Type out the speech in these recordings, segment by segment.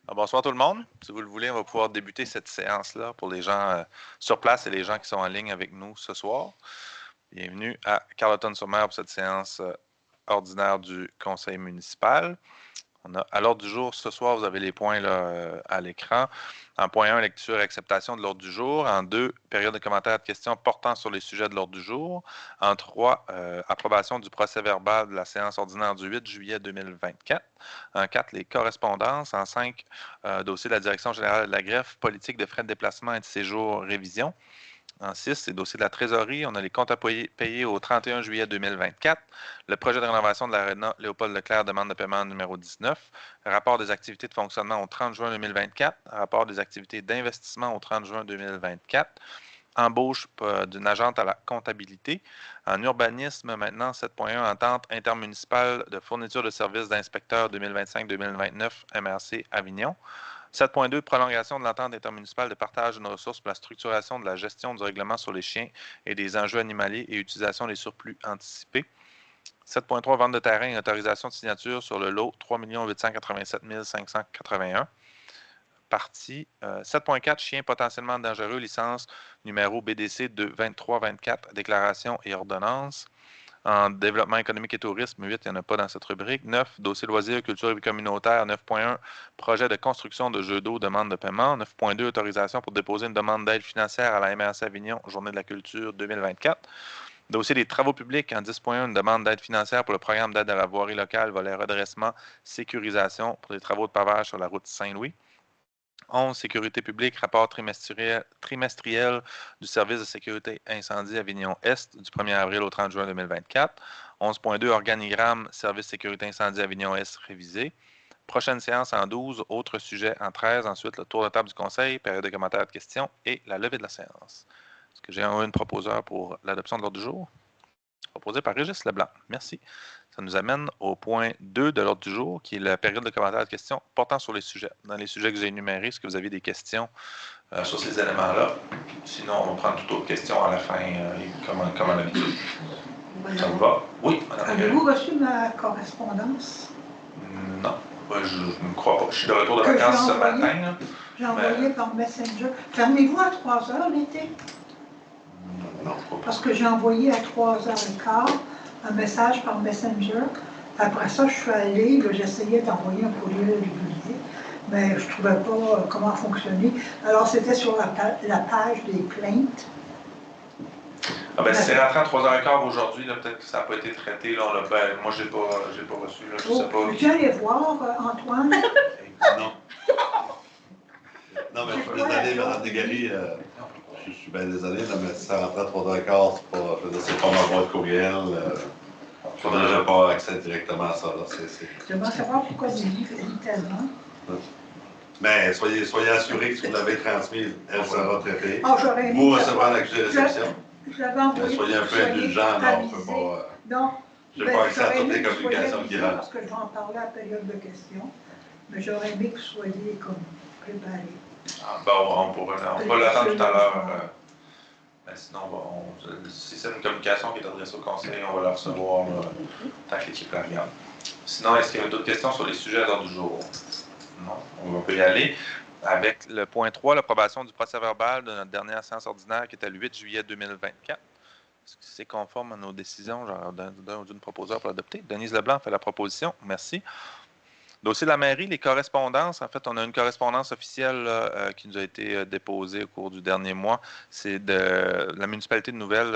Bonsoir tout le monde. Si vous le voulez, on va pouvoir débuter cette séance-là pour les gens sur place et les gens qui sont en ligne avec nous ce soir. Bienvenue à Carleton-sur-Mer pour cette séance ordinaire du conseil municipal. À l'ordre du jour, ce soir, vous avez les points là, à l'écran. En point 1, lecture et acceptation de l'ordre du jour. En 2, période de commentaires et de questions portant sur les sujets de l'ordre du jour. En 3, approbation du procès verbal de la séance ordinaire du 8 juillet 2024. En 4, les correspondances. En 5, dossier de la Direction générale de la greffe, politique de frais de déplacement et de séjour, révision. En 6, c'est le dossier de la trésorerie. On a les comptes à payer au 31 juillet 2024. Le projet de rénovation de l'Aréna Léopold Leclerc, demande de paiement numéro 19. Rapport des activités de fonctionnement au 30 juin 2024. Rapport des activités d'investissement au 30 juin 2024. Embauche d'une agente à la comptabilité. En urbanisme, maintenant, 7.1, entente intermunicipale de fourniture de services d'inspecteurs 2025-2029, MRC Avignon. 7.2, prolongation de l'entente intermunicipale de partage d'une ressource pour la structuration de la gestion du règlement sur les chiens et des enjeux animaliers et utilisation des surplus anticipés. 7.3, vente de terrain et autorisation de signature sur le lot 3 887 581. Partie 7.4, chiens potentiellement dangereux, licence numéro BDC 2324, déclaration et ordonnance. En développement économique et tourisme, 8, il n'y en a pas dans cette rubrique. 9, dossier loisirs, culture et vie communautaire. 9.1, projet de construction de jeux d'eau, demande de paiement. 9.2, autorisation pour déposer une demande d'aide financière à la MRC Avignon, Journée de la culture 2024. Dossier des travaux publics, en 10.1, une demande d'aide financière pour le programme d'aide à la voirie locale, volet redressement, sécurisation pour les travaux de pavage sur la route Saint-Louis. 11, sécurité publique, rapport trimestriel du service de sécurité incendie Avignon-Est du 1er avril au 30 juin 2024. 11.2, organigramme, service sécurité incendie Avignon-Est révisé. Prochaine séance en 12, autres sujets en 13. Ensuite, le tour de table du conseil, période de commentaires et de questions et la levée de la séance. Est-ce que j'ai une proposeur pour l'adoption de l'ordre du jour? Proposé par Régis Leblanc. Merci. Ça nous amène au point 2 de l'ordre du jour, qui est la période de commentaires et de questions portant sur les sujets. Dans les sujets que j'ai énumérés, est-ce que vous avez des questions sur ces éléments-là? Sinon, on va prendre toute autre question à la fin, comme à l'habitude. Ça vous va? Oui, madame. Avez-vous reçu ma correspondance? Non, je ne crois pas. Je suis de retour de vacances ce matin. J'ai envoyé par Messenger. Fermez-vous à 3 heures l'été? Non, parce que j'ai envoyé à 3h15 un message par Messenger. Après ça, je suis allée, j'essayais d'envoyer un courrier régulier, mais je ne trouvais pas comment fonctionner. Alors, c'était sur la page des plaintes. Ah ben, si c'est rentré à 3h15 aujourd'hui, peut-être que ça n'a pas été traité. Là, moi, je n'ai pas reçu. Là, je sais pas. Veux-tu aller voir, Antoine? Non. Non, mais je suis désolé, Mme Desgaris. Je suis bien désolé, mais si ça rentrait à 3h15, c'est pas ma boîte courriel. Je n'aurais pas accès directement à ça. Je veux savoir pourquoi j'ai dit tellement. Mais soyez assurés que si vous l'avez transmise, elle sera traitée. Oh, vous recevrez l'accusé de réception. Je l'avais envoyé. Soyez un peu indulgents, non, on ne peut pas. Non. Je n'ai pas accès à toutes les communications qui rentrent. Parce que je vais en parler à la période de questions. Mais j'aurais aimé que vous soyez comme préparés. On va l'attendre tout à l'heure. Mais sinon, si c'est une communication qui est adressée au conseil, on va la recevoir tant que l'équipe la regarde. Sinon, est-ce qu'il y a d'autres questions sur les sujets à l'ordre du jour? Non, on peut y aller. Avec le point 3, l'approbation du procès verbal de notre dernière séance ordinaire qui était le 8 juillet 2024. Est-ce que c'est conforme à nos décisions d'une proposeur pour l'adopter? Denise Leblanc fait la proposition. Merci. Dossier de la mairie, les correspondances. En fait, on a une correspondance officielle qui nous a été déposée au cours du dernier mois. C'est de la municipalité de Nouvelle.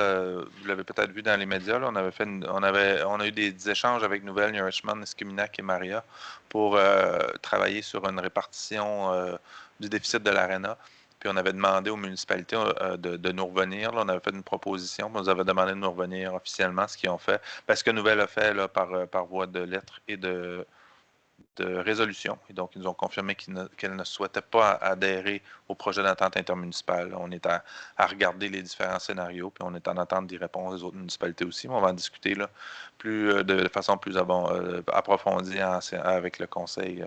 Vous l'avez peut-être vu dans les médias. Là, on a eu des échanges avec Nouvelle, New Richmond, Esquiminac et Maria pour travailler sur une répartition du déficit de l'Aréna. Puis on avait demandé aux municipalités de nous revenir. Là, on avait fait une proposition. On nous avait demandé de nous revenir officiellement, ce qu'ils ont fait. Parce que Nouvelle a fait là, par voie de lettres et de résolution. Et donc, ils nous ont confirmé qu'elles ne souhaitaient pas adhérer au projet d'entente intermunicipale. On est à regarder les différents scénarios, puis on est en attente d'y répondre aux autres municipalités aussi. On va en discuter là, de façon plus approfondie avec le conseil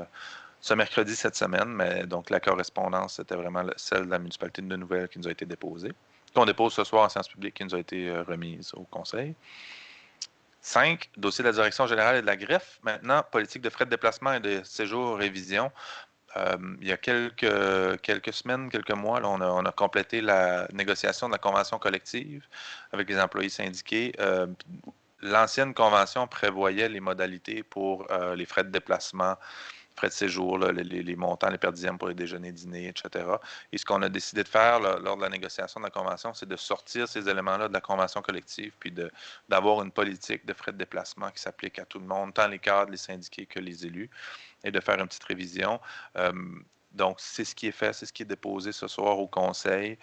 ce mercredi, cette semaine. Mais donc, la correspondance, c'était vraiment celle de la municipalité de Nouvelle qui nous a été déposée, qu'on dépose ce soir en séance publique, qui nous a été remise au conseil. 5, dossier de la Direction générale et de la greffe. Maintenant, politique de frais de déplacement et de séjour révision. Il y a quelques semaines, quelques mois, là, on a complété la négociation de la convention collective avec les employés syndiqués. L'ancienne convention prévoyait les modalités pour les frais de déplacement, frais de séjour, là, les montants, les per diem pour les déjeuners, dîners, etc. Et ce qu'on a décidé de faire là, lors de la négociation de la convention, c'est de sortir ces éléments-là de la convention collective, puis d'avoir une politique de frais de déplacement qui s'applique à tout le monde, tant les cadres, les syndiqués que les élus, et de faire une petite révision. Donc, c'est ce qui est fait, c'est ce qui est déposé ce soir au Conseil.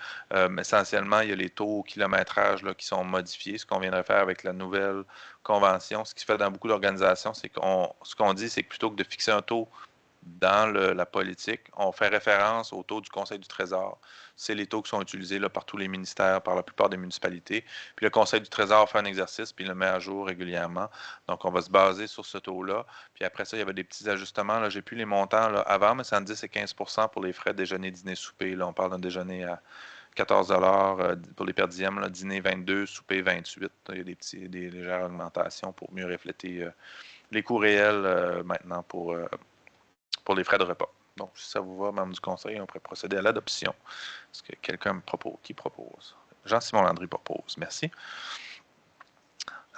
Essentiellement, il y a les taux au kilométrage là, qui sont modifiés, ce qu'on viendrait faire avec la nouvelle convention. Ce qui se fait dans beaucoup d'organisations, c'est ce qu'on dit, c'est que plutôt que de fixer un taux dans la politique, on fait référence au taux du Conseil du Trésor. C'est les taux qui sont utilisés là, par tous les ministères, par la plupart des municipalités. Puis le Conseil du Trésor fait un exercice, puis il le met à jour régulièrement. Donc, on va se baser sur ce taux-là. Puis après ça, il y avait des petits ajustements. Là, j'ai plus les montants là, avant, mais c'est entre 10 et 15 pour les frais déjeuner, dîner, souper. Là, on parle d'un déjeuner à 14 pour les per diem, là, dîner 22, souper 28. Il y a des légères augmentations pour mieux refléter les coûts réels maintenant pour les frais de repas. Donc, si ça vous va, membre du conseil, on pourrait procéder à l'adoption. Est-ce que quelqu'un me propose? Qui propose? Jean-Simon Landry propose. Merci.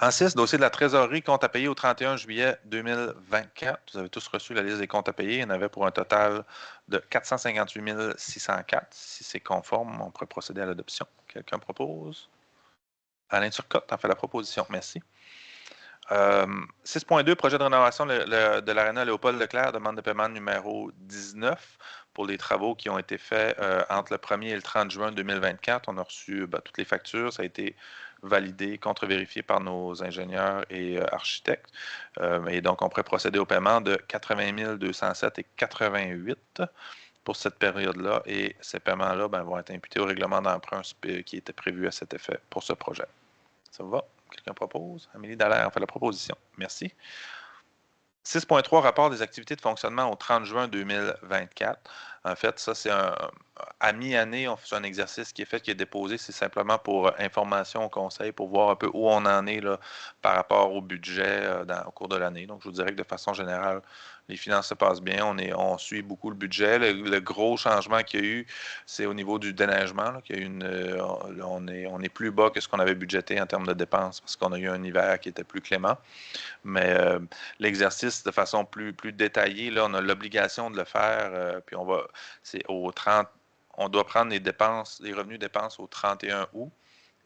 En 6, dossier de la trésorerie, compte à payer au 31 juillet 2024. Vous avez tous reçu la liste des comptes à payer. Il y en avait pour un total de 458 604. Si c'est conforme, on pourrait procéder à l'adoption. Quelqu'un propose? Alain Turcotte en fait la proposition. Merci. 6.2, projet de rénovation de l'aréna Léopold Leclerc, demande de paiement numéro 19 pour les travaux qui ont été faits entre le 1er et le 30 juin 2024. On a reçu toutes les factures, ça a été validé, contre-vérifié par nos ingénieurs et architectes. Et donc, on pourrait procéder au paiement de 80 207 et 88 pour cette période-là. Et ces paiements-là vont être imputés au règlement d'emprunt qui était prévu à cet effet pour ce projet. Ça vous va? Quelqu'un propose? Amélie Dallaire en fait la proposition. Merci. 6.3, rapport des activités de fonctionnement au 30 juin 2024. En fait, ça, c'est à mi-année, on fait un exercice qui est fait, qui est déposé. C'est simplement pour information au conseil, pour voir un peu où on en est là, par rapport au budget au cours de l'année. Donc, je vous dirais que de façon générale, les finances se passent bien. On suit beaucoup le budget. Le gros changement qu'il y a eu, c'est au niveau du déneigement. Là, qu'il y a eu on est plus bas que ce qu'on avait budgété en termes de dépenses parce qu'on a eu un hiver qui était plus clément. Mais l'exercice de façon plus détaillée, là, on a l'obligation de le faire. Puis c'est au 30, on doit prendre les revenus dépenses au 31 août.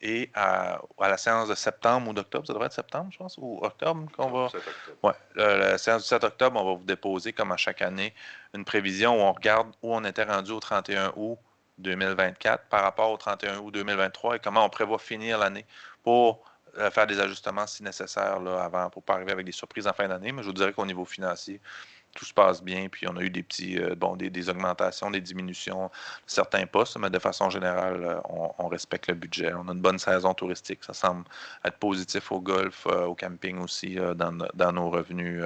Et à la séance de septembre ou d'octobre, ça devrait être septembre, je pense, ou octobre qu'on va. 7 octobre. Ouais, la séance du 7 octobre, on va vous déposer, comme à chaque année, une prévision où on regarde où on était rendu au 31 août 2024 par rapport au 31 août 2023 et comment on prévoit finir l'année pour faire des ajustements si nécessaire là, avant, pour ne pas arriver avec des surprises en fin d'année. Mais je vous dirais qu'au niveau financier, tout se passe bien, puis on a eu des petits, des augmentations, des diminutions de certains postes, mais de façon générale, on respecte le budget. On a une bonne saison touristique, ça semble être positif au golf, au camping aussi, dans nos revenus.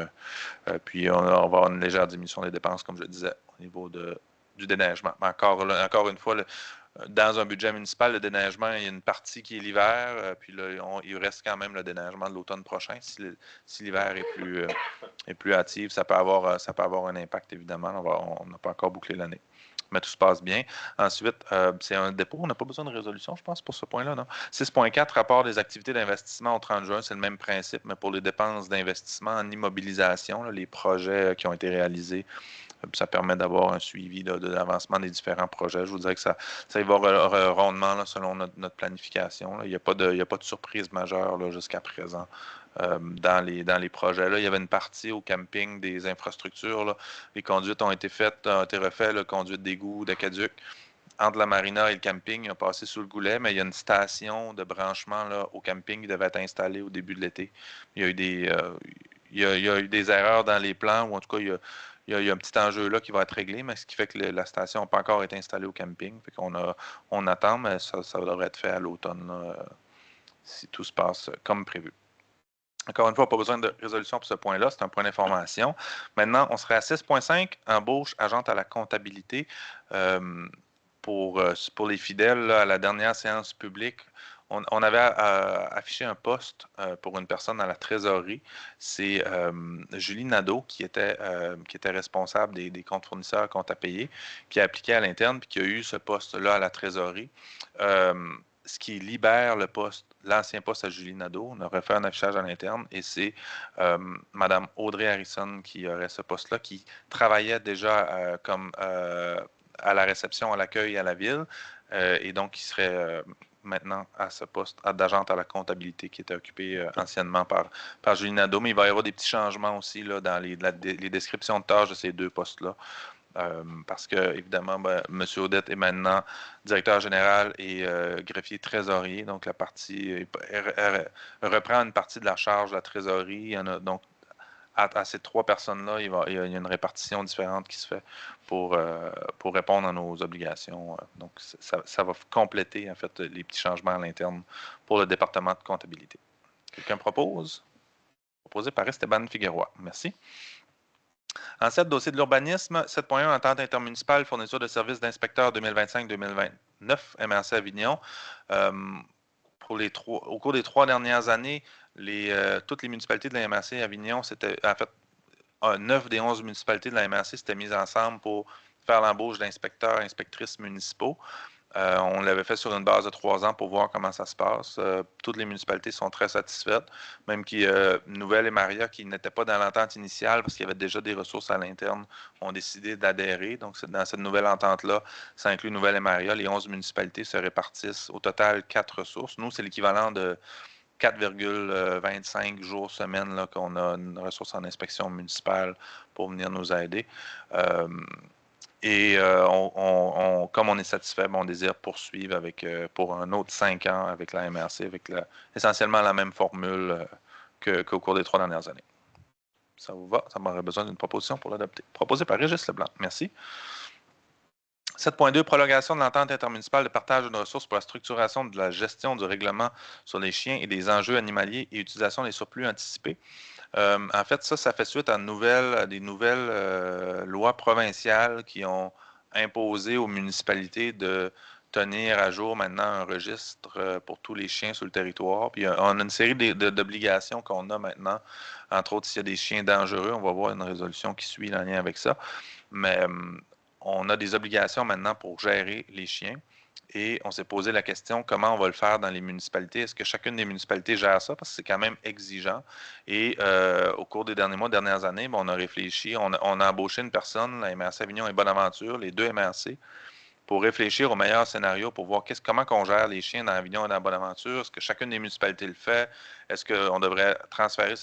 Puis on va avoir une légère diminution des dépenses, comme je le disais, au niveau du déneigement. Mais encore une fois, dans un budget municipal, le déneigement, il y a une partie qui est l'hiver, puis là, il reste quand même le déneigement de l'automne prochain. Si l'hiver est plus hâtif, ça peut avoir un impact, évidemment. On n'a pas encore bouclé l'année. Mais tout se passe bien. Ensuite, c'est un dépôt. On n'a pas besoin de résolution, je pense, pour ce point-là, non? 6.4, rapport des activités d'investissement au 30 juin. C'est le même principe, mais pour les dépenses d'investissement en immobilisation, là, les projets qui ont été réalisés. Ça permet d'avoir un suivi de l'avancement des différents projets. Je vous dirais que ça y va rondement là, selon notre planification. Là. Il n'y a pas de surprise majeure jusqu'à présent dans les projets. Là, il y avait une partie au camping des infrastructures. Là. Les conduites ont été refaites, le conduite d'égout, d'aqueduc. Entre la marina et le camping, il a passé sous le goulet, mais il y a une station de branchement là, au camping qui devait être installée au début de l'été. Il y a eu des erreurs dans les plans, ou en tout cas, il y a un petit enjeu là qui va être réglé, mais ce qui fait que la station n'a pas encore été installée au camping. Fait on attend, mais ça devrait être fait à l'automne, si tout se passe comme prévu. Encore une fois, pas besoin de résolution pour ce point-là, c'est un point d'information. Maintenant, on serait à 6.5, embauche agente à la comptabilité. Pour les fidèles, là, à la dernière séance publique, on avait affiché un poste pour une personne à la trésorerie. C'est Julie Nadeau qui était responsable des comptes fournisseurs, comptes à payer, qui a appliqué à l'interne puis qui a eu ce poste-là à la trésorerie. Ce qui libère le poste, l'ancien poste à Julie Nadeau. On aurait fait un affichage à l'interne et c'est Mme Audrey Harrison qui aurait ce poste-là, qui travaillait déjà comme à la réception, à l'accueil à la ville et donc qui serait maintenant à ce poste d'agente à la comptabilité qui était occupé anciennement par Julie Nadeau. Mais il va y avoir des petits changements aussi là, dans les descriptions de tâches de ces deux postes-là. Parce que, évidemment, M. Audette est maintenant directeur général et greffier trésorier. Donc, la partie reprend une partie de la charge de la trésorerie. Il y en a, donc, à ces trois personnes-là, il y a une répartition différente qui se fait pour répondre à nos obligations. Donc, ça va compléter, en fait, les petits changements à l'interne pour le département de comptabilité. Quelqu'un propose? Proposé par Esteban Figueroa. Merci. En 7, dossier de l'urbanisme, 7.1, entente intermunicipale, fourniture de services d'inspecteurs 2025-2029, MRC Avignon. Au cours des 3 dernières années, toutes les municipalités de la MRC Avignon, c'était en fait 9 des 11 municipalités de la MRC s'étaient mises ensemble pour faire l'embauche d'inspecteurs et inspectrices municipaux. On l'avait fait sur une base de 3 ans pour voir comment ça se passe. Toutes les municipalités sont très satisfaites, même Nouvelle et Maria, qui n'étaient pas dans l'entente initiale parce qu'il y avait déjà des ressources à l'interne, ont décidé d'adhérer. Donc, dans cette nouvelle entente-là, ça inclut Nouvelle et Maria. Les 11 municipalités se répartissent au total 4 ressources. Nous, c'est l'équivalent de 4,25 jours semaine là, qu'on a une ressource en inspection municipale pour venir nous aider. Et comme on est satisfait, on désire poursuivre pour un autre 5 ans avec la MRC, avec essentiellement la même formule qu'au cours des 3 dernières années. Ça vous va? Ça m'aurait besoin d'une proposition pour l'adopter. Proposé par Régis Leblanc. Merci. 7.2, prolongation de l'entente intermunicipale de partage de ressources pour la structuration de la gestion du règlement sur les chiens et des enjeux animaliers et utilisation des surplus anticipés. En fait, ça fait suite à des nouvelles lois provinciales qui ont imposé aux municipalités de tenir à jour maintenant un registre pour tous les chiens sur le territoire. Puis on a une série d'obligations qu'on a maintenant. Entre autres, s'il y a des chiens dangereux, on va voir une résolution qui suit en lien avec ça. Mais on a des obligations maintenant pour gérer les chiens. Et on s'est posé la question, comment on va le faire dans les municipalités? Est-ce que chacune des municipalités gère ça? Parce que c'est quand même exigeant. Et au cours des derniers mois, dernières années, on a réfléchi, on a embauché une personne, la MRC Avignon et Bonaventure, les deux MRC, pour réfléchir au meilleur scénario, pour voir comment on gère les chiens dans Avignon et dans Bonaventure. Est-ce que chacune des municipalités le fait? Est-ce qu'on devrait transférer,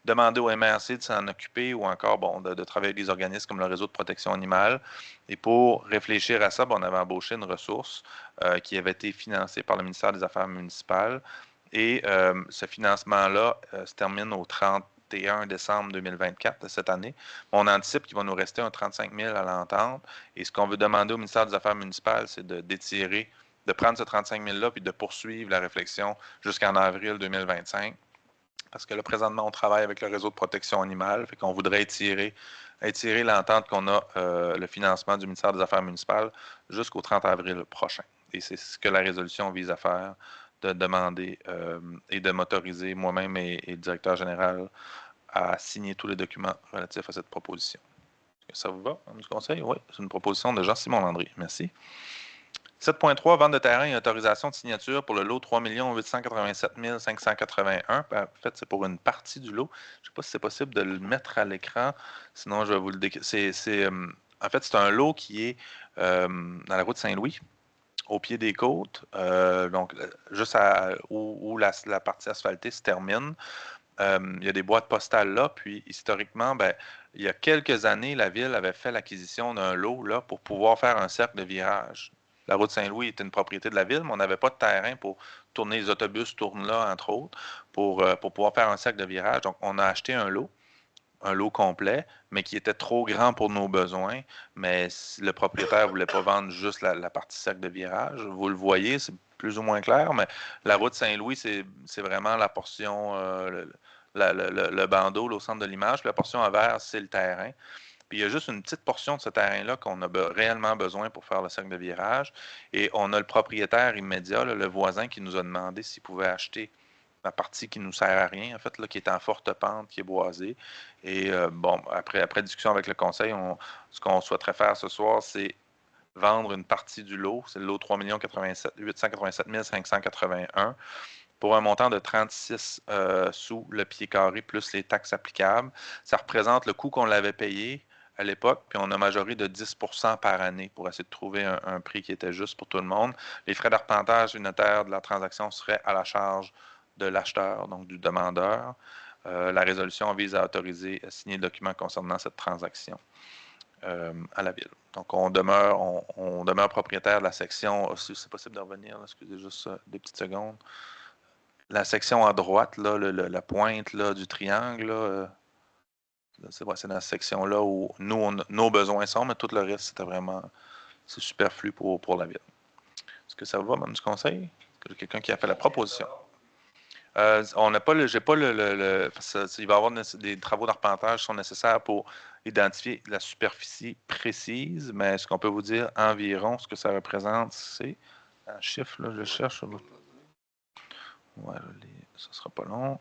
demander au MRC de s'en occuper ou encore de travailler avec des organismes comme le réseau de protection animale? Et pour réfléchir à ça, on avait embauché une ressource qui avait été financée par le ministère des Affaires municipales. Et ce financement-là se termine au 31 décembre 2024 de cette année. On anticipe qu'il va nous rester un 35 000 à l'entente. Et ce qu'on veut demander au ministère des Affaires municipales, c'est de prendre ce 35 000-là puis de poursuivre la réflexion jusqu'en avril 2025. Parce que là, présentement, on travaille avec le réseau de protection animale. Fait qu'on voudrait étirer l'entente qu'on a, le financement du ministère des Affaires municipales jusqu'au 30 avril prochain. Et c'est ce que la résolution vise à faire, de demander et de m'autoriser moi-même et le directeur général à signer tous les documents relatifs à cette proposition. Est-ce que ça vous va, du conseil? Oui, c'est une proposition de Jean-Simon Landry. Merci. 7.3, vente de terrain et autorisation de signature pour le lot 3 887 581. En fait, c'est pour une partie du lot. Je ne sais pas si c'est possible de le mettre à l'écran. Sinon, je vais vous le décrire. En fait, c'est un lot qui est dans la route Saint-Louis, au pied des côtes, donc juste où la partie asphaltée se termine. Il y a des boîtes postales là, puis historiquement, il y a quelques années, la ville avait fait l'acquisition d'un lot là, pour pouvoir faire un cercle de virage. La route Saint-Louis était une propriété de la ville, mais on n'avait pas de terrain pour tourner. Les autobus tournent là, entre autres, pour pouvoir faire un cercle de virage. Donc, on a acheté un lot complet, mais qui était trop grand pour nos besoins. Mais le propriétaire ne voulait pas vendre juste la partie cercle de virage. Vous le voyez, c'est plus ou moins clair, mais la route Saint-Louis, c'est vraiment la portion, le bandeau là, au centre de l'image. Puis la portion en vert, c'est le terrain. Puis il y a juste une petite portion de ce terrain-là qu'on a réellement besoin pour faire le cercle de virage. Et on a le propriétaire immédiat, là, le voisin, qui nous a demandé s'il pouvait acheter la partie qui ne nous sert à rien, en fait, là, qui est en forte pente, qui est boisée. Et bon, après discussion avec le conseil, ce qu'on souhaiterait faire ce soir, c'est vendre une partie du lot. C'est le lot 3 887 581 pour un montant de 36 sous le pied carré plus les taxes applicables. Ça représente le coût qu'on l'avait payé à l'époque, puis on a majoré de 10 par année pour essayer de trouver un prix qui était juste pour tout le monde. Les frais d'arpentage unitaire de la transaction seraient à la charge de l'acheteur, donc du demandeur. La résolution vise à autoriser à signer le document concernant cette transaction à la ville. Donc, on demeure propriétaire de la section. Si c'est possible de revenir, là, excusez juste des petites secondes. La section à droite, là, la pointe là, du triangle, là, c'est vrai, c'est dans cette section-là où nos besoins sont, mais tout le reste, c'est superflu pour la ville. Est-ce que ça va, Mme du Conseil? Est-ce que j'ai quelqu'un qui a fait la proposition? On n'a pas j'ai pas il va y avoir des travaux d'arpentage qui sont nécessaires pour identifier la superficie précise, mais ce qu'on peut vous dire environ, ce que ça représente, c'est un chiffre, là, je cherche. Ouais, ça sera pas long.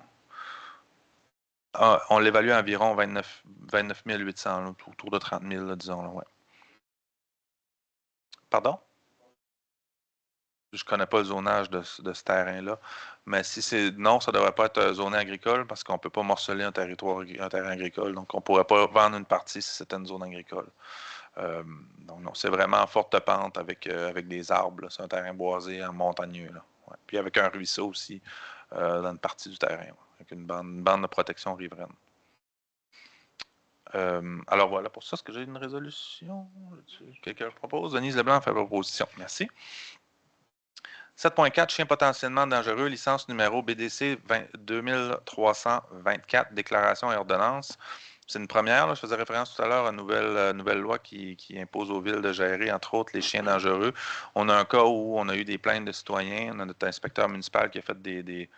On l'évalue à environ 29 800, là, autour de 30 000, là, disons. Là, ouais. Pardon? Je ne connais pas le zonage de ce terrain-là. Mais si c'est non, ça ne devrait pas être zoné agricole parce qu'on ne peut pas morceler un terrain agricole. Donc, on ne pourrait pas vendre une partie si c'était une zone agricole. Donc, non, c'est vraiment en forte pente avec des arbres. C'est un terrain boisé en montagneux. Là. Ouais. Puis avec un ruisseau aussi dans une partie du terrain, avec une bande de protection riveraine. Alors voilà, pour ça, est-ce que j'ai une résolution? Quelqu'un propose? Denise Leblanc fait proposition. Merci. 7.4, chien potentiellement dangereux, licence numéro BDC 2324, déclaration et ordonnance. C'est une première, là, je faisais référence tout à l'heure à une nouvelle loi qui impose aux villes de gérer, entre autres, les chiens dangereux. On a un cas où on a eu des plaintes de citoyens, on a notre inspecteur municipal qui a fait des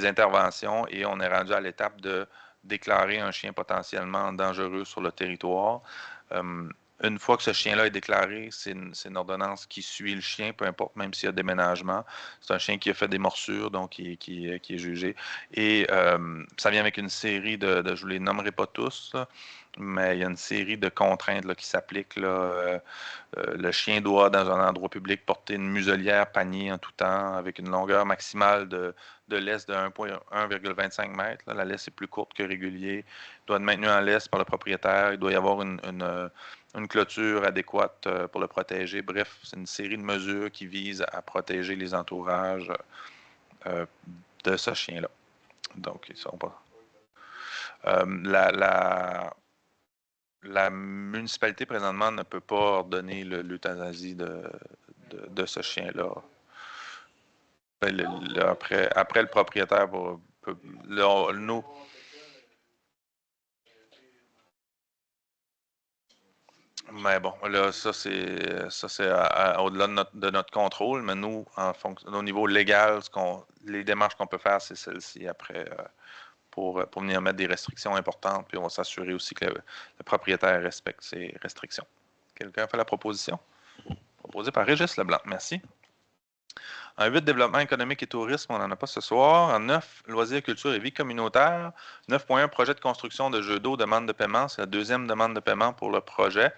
interventions et on est rendu à l'étape de déclarer un chien potentiellement dangereux sur le territoire. Une fois que ce chien-là est déclaré, c'est une ordonnance qui suit le chien, peu importe, même s'il y a déménagement. C'est un chien qui a fait des morsures, donc qui est jugé. Et ça vient avec une série je ne les nommerai pas tous, là, mais il y a une série de contraintes là, qui s'appliquent. Le chien doit, dans un endroit public, porter une muselière panier en tout temps, avec une longueur maximale de laisse de 1,25 m. Là. La laisse est plus courte que régulier. Il doit être maintenu en laisse par le propriétaire. Il doit y avoir une clôture adéquate pour le protéger. Bref, c'est une série de mesures qui visent à protéger les entourages de ce chien-là. Donc, ils ne sont pas. La municipalité, présentement, ne peut pas ordonner l'euthanasie de ce chien-là. Après, le propriétaire peut nous. Mais bon, là, ça c'est au-delà de notre contrôle, mais nous, au niveau légal, les démarches qu'on peut faire, c'est celle-ci après pour venir mettre des restrictions importantes, puis on va s'assurer aussi que le propriétaire respecte ces restrictions. Quelqu'un a fait la proposition? Proposée par Régis Leblanc. Merci. En 8, développement économique et tourisme, on n'en a pas ce soir. En 9, loisirs, culture et vie communautaire. 9.1, projet de construction de jeux d'eau, demande de paiement. C'est la deuxième demande de paiement pour le projet.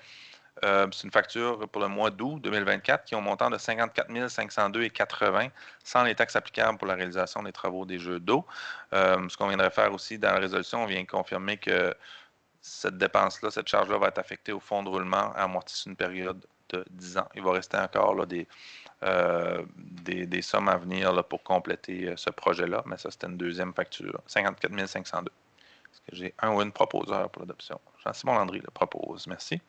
C'est une facture pour le mois d'août 2024 qui a un montant de 54 502,80 sans les taxes applicables pour la réalisation des travaux des jeux d'eau. Ce qu'on viendrait faire aussi dans la résolution, on vient confirmer que cette dépense-là, cette charge-là va être affectée au fonds de roulement à amortir sur une période de 10 ans. Il va rester encore là, des sommes à venir là, pour compléter ce projet-là, mais ça, c'était une deuxième facture, 54 502. Est-ce que j'ai un ou une proposeur pour l'adoption? Jean-Simon Landry le propose. Merci.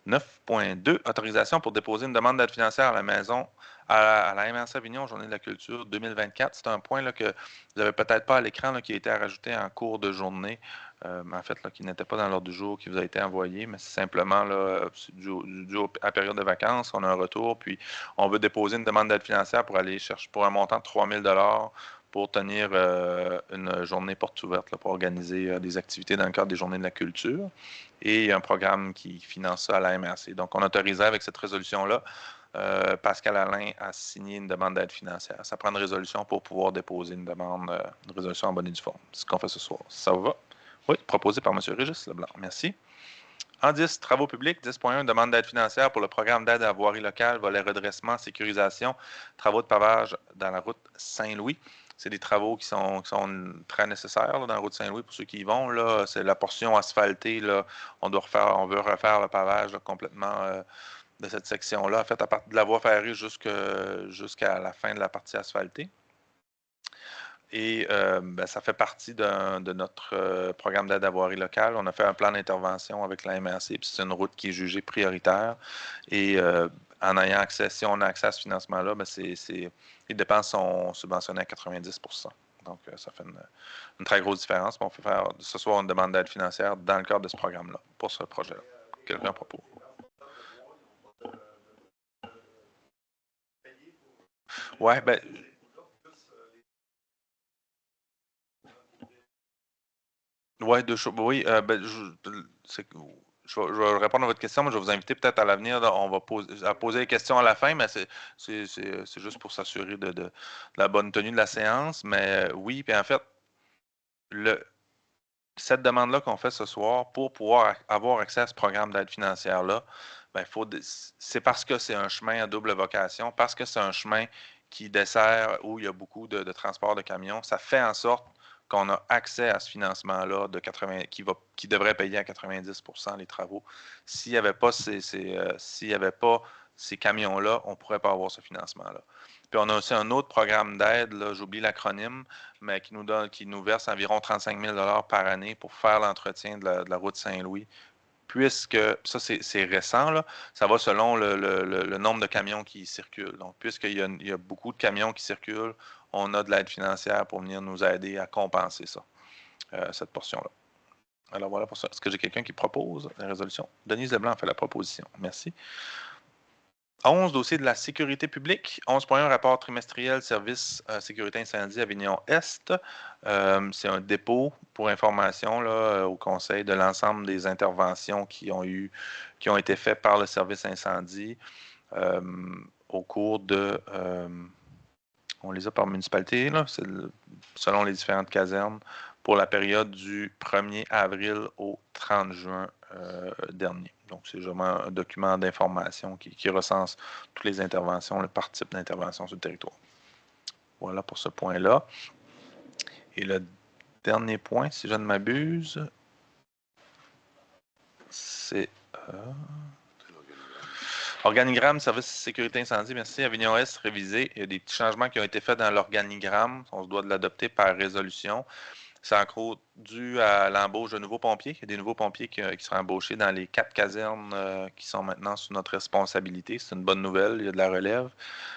9.2, autorisation pour déposer une demande d'aide financière à la maison, à la MRC Avignon, Journée de la culture 2024. C'est un point là, que vous n'avez peut-être pas à l'écran qui a été rajouté en cours de journée, en fait, là, qui n'était pas dans l'ordre du jour, qui vous a été envoyé, mais c'est simplement là, dû à la période de vacances, on a un retour, puis on veut déposer une demande d'aide financière pour aller chercher pour un montant de 3 000 $ pour tenir une journée porte ouverte, là, pour organiser des activités dans le cadre des Journées de la culture. Et il y a un programme qui finance ça à la MRC. Donc, on autorisait avec cette résolution-là Pascal Alain a signé une demande d'aide financière. Ça prend une résolution pour pouvoir déposer une demande, une résolution en bonne et due forme. C'est ce qu'on fait ce soir. Ça va? Oui, proposé par M. Régis Leblanc. Merci. En 10, travaux publics, 10.1, demande d'aide financière pour le programme d'aide à la voirie locale, volet redressement, sécurisation, travaux de pavage dans la route Saint-Louis. C'est des travaux qui sont très nécessaires là, dans la route Saint-Louis pour ceux qui y vont. Là, c'est la portion asphaltée. Là, on veut refaire le pavage là, complètement de cette section-là, en fait, à partir de la voie ferrée jusqu'à la fin de la partie asphaltée. Et ça fait partie de notre programme d'aide à voirie locale. On a fait un plan d'intervention avec la MRC, puis c'est une route qui est jugée prioritaire. Et en ayant accès, si on a accès à ce financement-là, les dépenses sont subventionnées à 90%. Donc, ça fait une très grosse différence. On fait faire ce soir une demande d'aide financière dans le cadre de ce programme-là, pour ce projet-là. Quelqu'un propose? Oui, ben. Ouais, deux choses. Oui, je vais répondre à votre question, mais je vais vous inviter peut-être à l'avenir. On va poser les questions à la fin, mais c'est juste pour s'assurer de la bonne tenue de la séance. Mais oui, puis en fait, cette demande-là qu'on fait ce soir, pour pouvoir avoir accès à ce programme d'aide financière-là, ben, c'est parce que c'est un chemin à double vocation, parce que c'est un chemin qui dessert où il y a beaucoup de transport de camions. Ça fait en sorte qu'on a accès à ce financement-là qui devrait payer à 90% les travaux. S'il n'y avait pas ces camions-là, on ne pourrait pas avoir ce financement-là. Puis on a aussi un autre programme d'aide, j'oublie l'acronyme, mais qui nous verse environ 35 000 $ par année pour faire l'entretien de la route Saint-Louis. Puisque, ça c'est récent, là, ça va selon le nombre de camions qui circulent. Donc, puisqu'il y a beaucoup de camions qui circulent, on a de l'aide financière pour venir nous aider à compenser ça, cette portion-là. Alors voilà pour ça. Est-ce que j'ai quelqu'un qui propose la résolution? Denise Leblanc fait la proposition. Merci. 11, dossier de la sécurité publique. 11.1, rapport trimestriel service sécurité incendie Avignon-Est. C'est un dépôt pour information là, au conseil de l'ensemble des interventions qui ont été faites par le service incendie au cours de... on les a par municipalité, là, selon les différentes casernes, pour la période du 1er avril au 30 juin dernier. Donc, c'est vraiment un document d'information qui recense toutes les interventions, par type d'intervention sur le territoire. Voilà pour ce point-là. Et le dernier point, si je ne m'abuse, c'est organigramme, service sécurité incendie, merci. Avignon-Est révisé. Il y a des petits changements qui ont été faits dans l'organigramme. On se doit de l'adopter par résolution. C'est en gros dû à l'embauche de nouveaux pompiers. Il y a des nouveaux pompiers qui seront embauchés dans les 4 casernes qui sont maintenant sous notre responsabilité. C'est une bonne nouvelle. Il y a de la relève.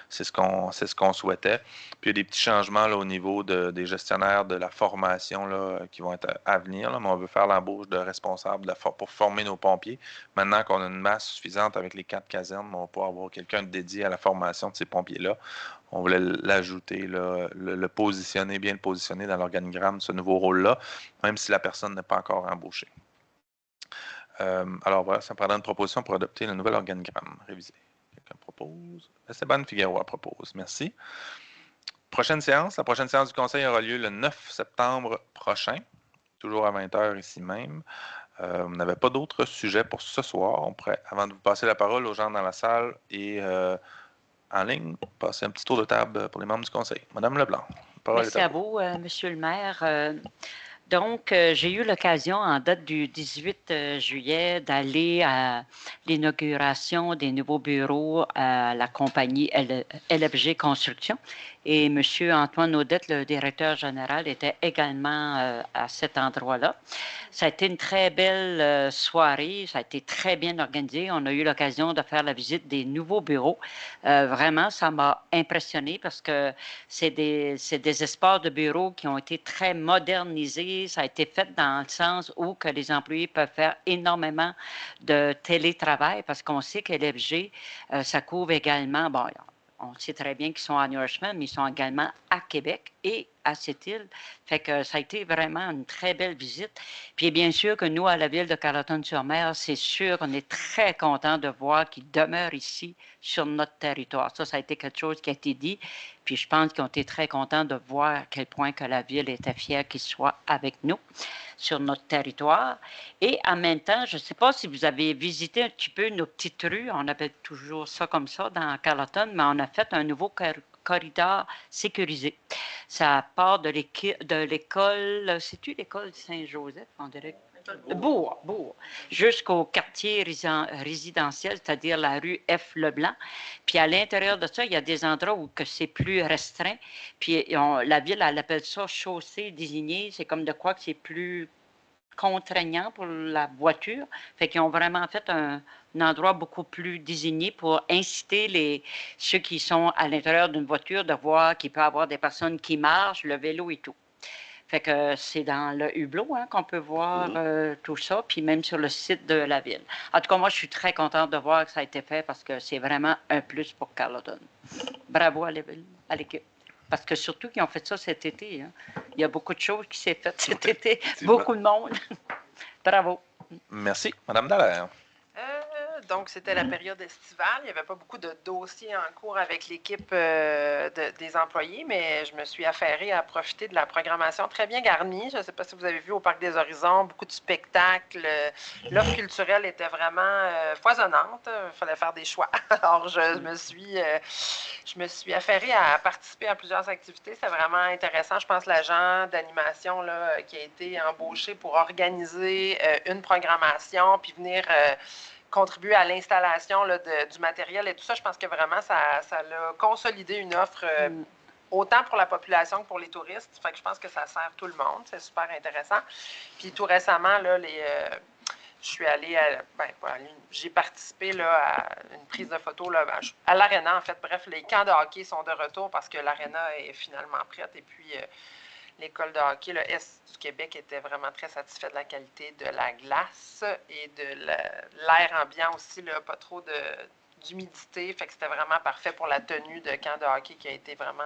C'est ce qu'on souhaitait. Puis il y a des petits changements là, au niveau des gestionnaires de la formation là, qui vont être à venir. Là, mais on veut faire l'embauche de responsables pour former nos pompiers. Maintenant qu'on a une masse suffisante avec les 4 casernes, on va pouvoir avoir quelqu'un dédié à la formation de ces pompiers-là. On voulait l'ajouter, le positionner, bien le positionner dans l'organigramme, ce nouveau rôle-là, même si la personne n'est pas encore embauchée. Alors voilà, ça prendra une proposition pour adopter le nouvel organigramme révisé. Quelqu'un propose? Esteban Figueroa propose. Merci. Prochaine séance. La prochaine séance du Conseil aura lieu le 9 septembre prochain, toujours à 20h ici même. On n'avait pas d'autres sujets pour ce soir. On pourrait, avant de vous passer la parole aux gens dans la salle et en ligne, passer un petit tour de table pour les membres du Conseil. Madame Leblanc, la parole Merci est à vous. Merci à vous, Monsieur le maire. Donc, j'ai eu l'occasion, en date du 18 juillet, d'aller à l'inauguration des nouveaux bureaux à la compagnie LFG Construction. Et M. Antoine Audette, le directeur général, était également à cet endroit-là. Ça a été une très belle soirée. Ça a été très bien organisé. On a eu l'occasion de faire la visite des nouveaux bureaux. Vraiment, ça m'a impressionné parce que c'est des espaces de bureaux qui ont été très modernisés. Ça a été fait dans le sens où que les employés peuvent faire énormément de télétravail parce qu'on sait que l'FG, ça couvre également, bon, on sait très bien qu'ils sont à Nourishment, mais ils sont également à Québec et à cette île. Fait que ça a été vraiment une très belle visite. Puis bien sûr que nous, à la ville de Carleton-sur-Mer, c'est sûr qu'on est très contents de voir qu'ils demeurent ici sur notre territoire. Ça a été quelque chose qui a été dit. Puis je pense qu'ils ont été très contents de voir à quel point que la ville était fière qu'ils soient avec nous sur notre territoire. Et en même temps, je ne sais pas si vous avez visité un petit peu nos petites rues, on appelle toujours ça comme ça dans Carleton, mais on a fait un nouveau corridor sécurisé. Ça part de l'école, c'est-tu l'école Saint-Joseph, on dirait? Bourg, jusqu'au quartier résidentiel, c'est-à-dire la rue F. Leblanc. Puis à l'intérieur de ça, il y a des endroits où que c'est plus restreint. Puis la ville, elle appelle ça chaussée désignée. C'est comme de quoi que c'est plus contraignant pour la voiture. Fait qu'ils ont vraiment fait un endroit beaucoup plus désigné pour inciter ceux qui sont à l'intérieur d'une voiture de voir qu'il peut y avoir des personnes qui marchent, le vélo et tout. Fait que c'est dans le hublot qu'on peut voir tout ça, puis même sur le site de la ville. En tout cas, moi, je suis très contente de voir que ça a été fait parce que c'est vraiment un plus pour Carleton. Bravo à l'équipe. Parce que surtout qu'ils ont fait ça cet été. Il y a beaucoup de choses qui s'est faites cet été. Beaucoup de monde. Bravo. Merci. Madame Dallaire. Donc, c'était la période estivale. Il n'y avait pas beaucoup de dossiers en cours avec l'équipe des employés, mais je me suis affairée à profiter de la programmation très bien garnie. Je ne sais pas si vous avez vu au Parc des Horizons, beaucoup de spectacles. L'offre culturelle était vraiment foisonnante. Il fallait faire des choix. Alors, je me suis affairée à participer à plusieurs activités. C'est vraiment intéressant. Je pense l'agent d'animation qui a été embauché pour organiser une programmation puis venir contribuer à l'installation du matériel et tout ça. Je pense que vraiment, ça a consolidé une offre autant pour la population que pour les touristes. Fait que je pense que ça sert tout le monde. C'est super intéressant. Puis tout récemment, je suis allée j'ai participé à une prise de photo à l'aréna, en fait. Bref, les camps de hockey sont de retour parce que l'aréna est finalement prête. Et puis, l'école de hockey, le Est du Québec, était vraiment très satisfait de la qualité de la glace et de l'air ambiant aussi, pas trop d'humidité. Fait que c'était vraiment parfait pour la tenue de camp de hockey qui a été vraiment,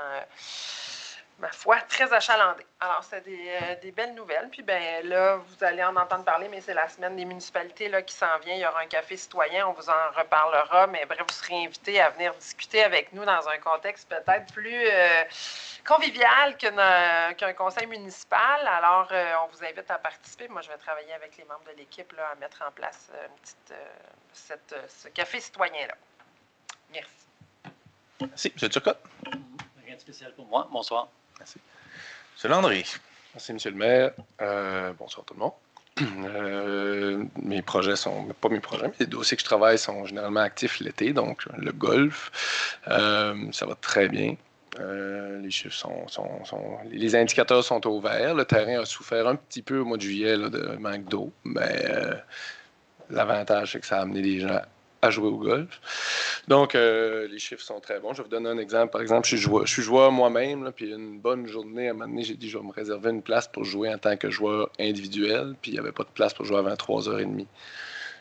ma foi, très achalandée. Alors, c'est des belles nouvelles. Puis, là, vous allez en entendre parler, mais c'est la semaine des municipalités qui s'en vient. Il y aura un café citoyen, on vous en reparlera. Mais bref, vous serez invités à venir discuter avec nous dans un contexte peut-être plus convivial qu'un conseil municipal. Alors, on vous invite à participer. Moi, je vais travailler avec les membres de l'équipe à mettre en place ce café citoyen-là. Merci. Merci. M. Turcotte. Rien de spécial pour moi. Bonsoir. Merci. M. Landry. Merci, M. le maire. Bonsoir tout le monde. Mes projets sont, pas mes projets, mais les dossiers que je travaille sont généralement actifs l'été, donc le golf, ça va très bien. Les chiffres les indicateurs sont au vert. Le terrain a souffert un petit peu au mois de juillet de manque d'eau, mais l'avantage, c'est que ça a amené les gens à jouer au golf. Donc, les chiffres sont très bons. Je vais vous donner un exemple. Par exemple, je suis joueur moi-même, puis une bonne journée, à un moment donné, j'ai dit, je vais me réserver une place pour jouer en tant que joueur individuel, puis il n'y avait pas de place pour jouer avant 3h30.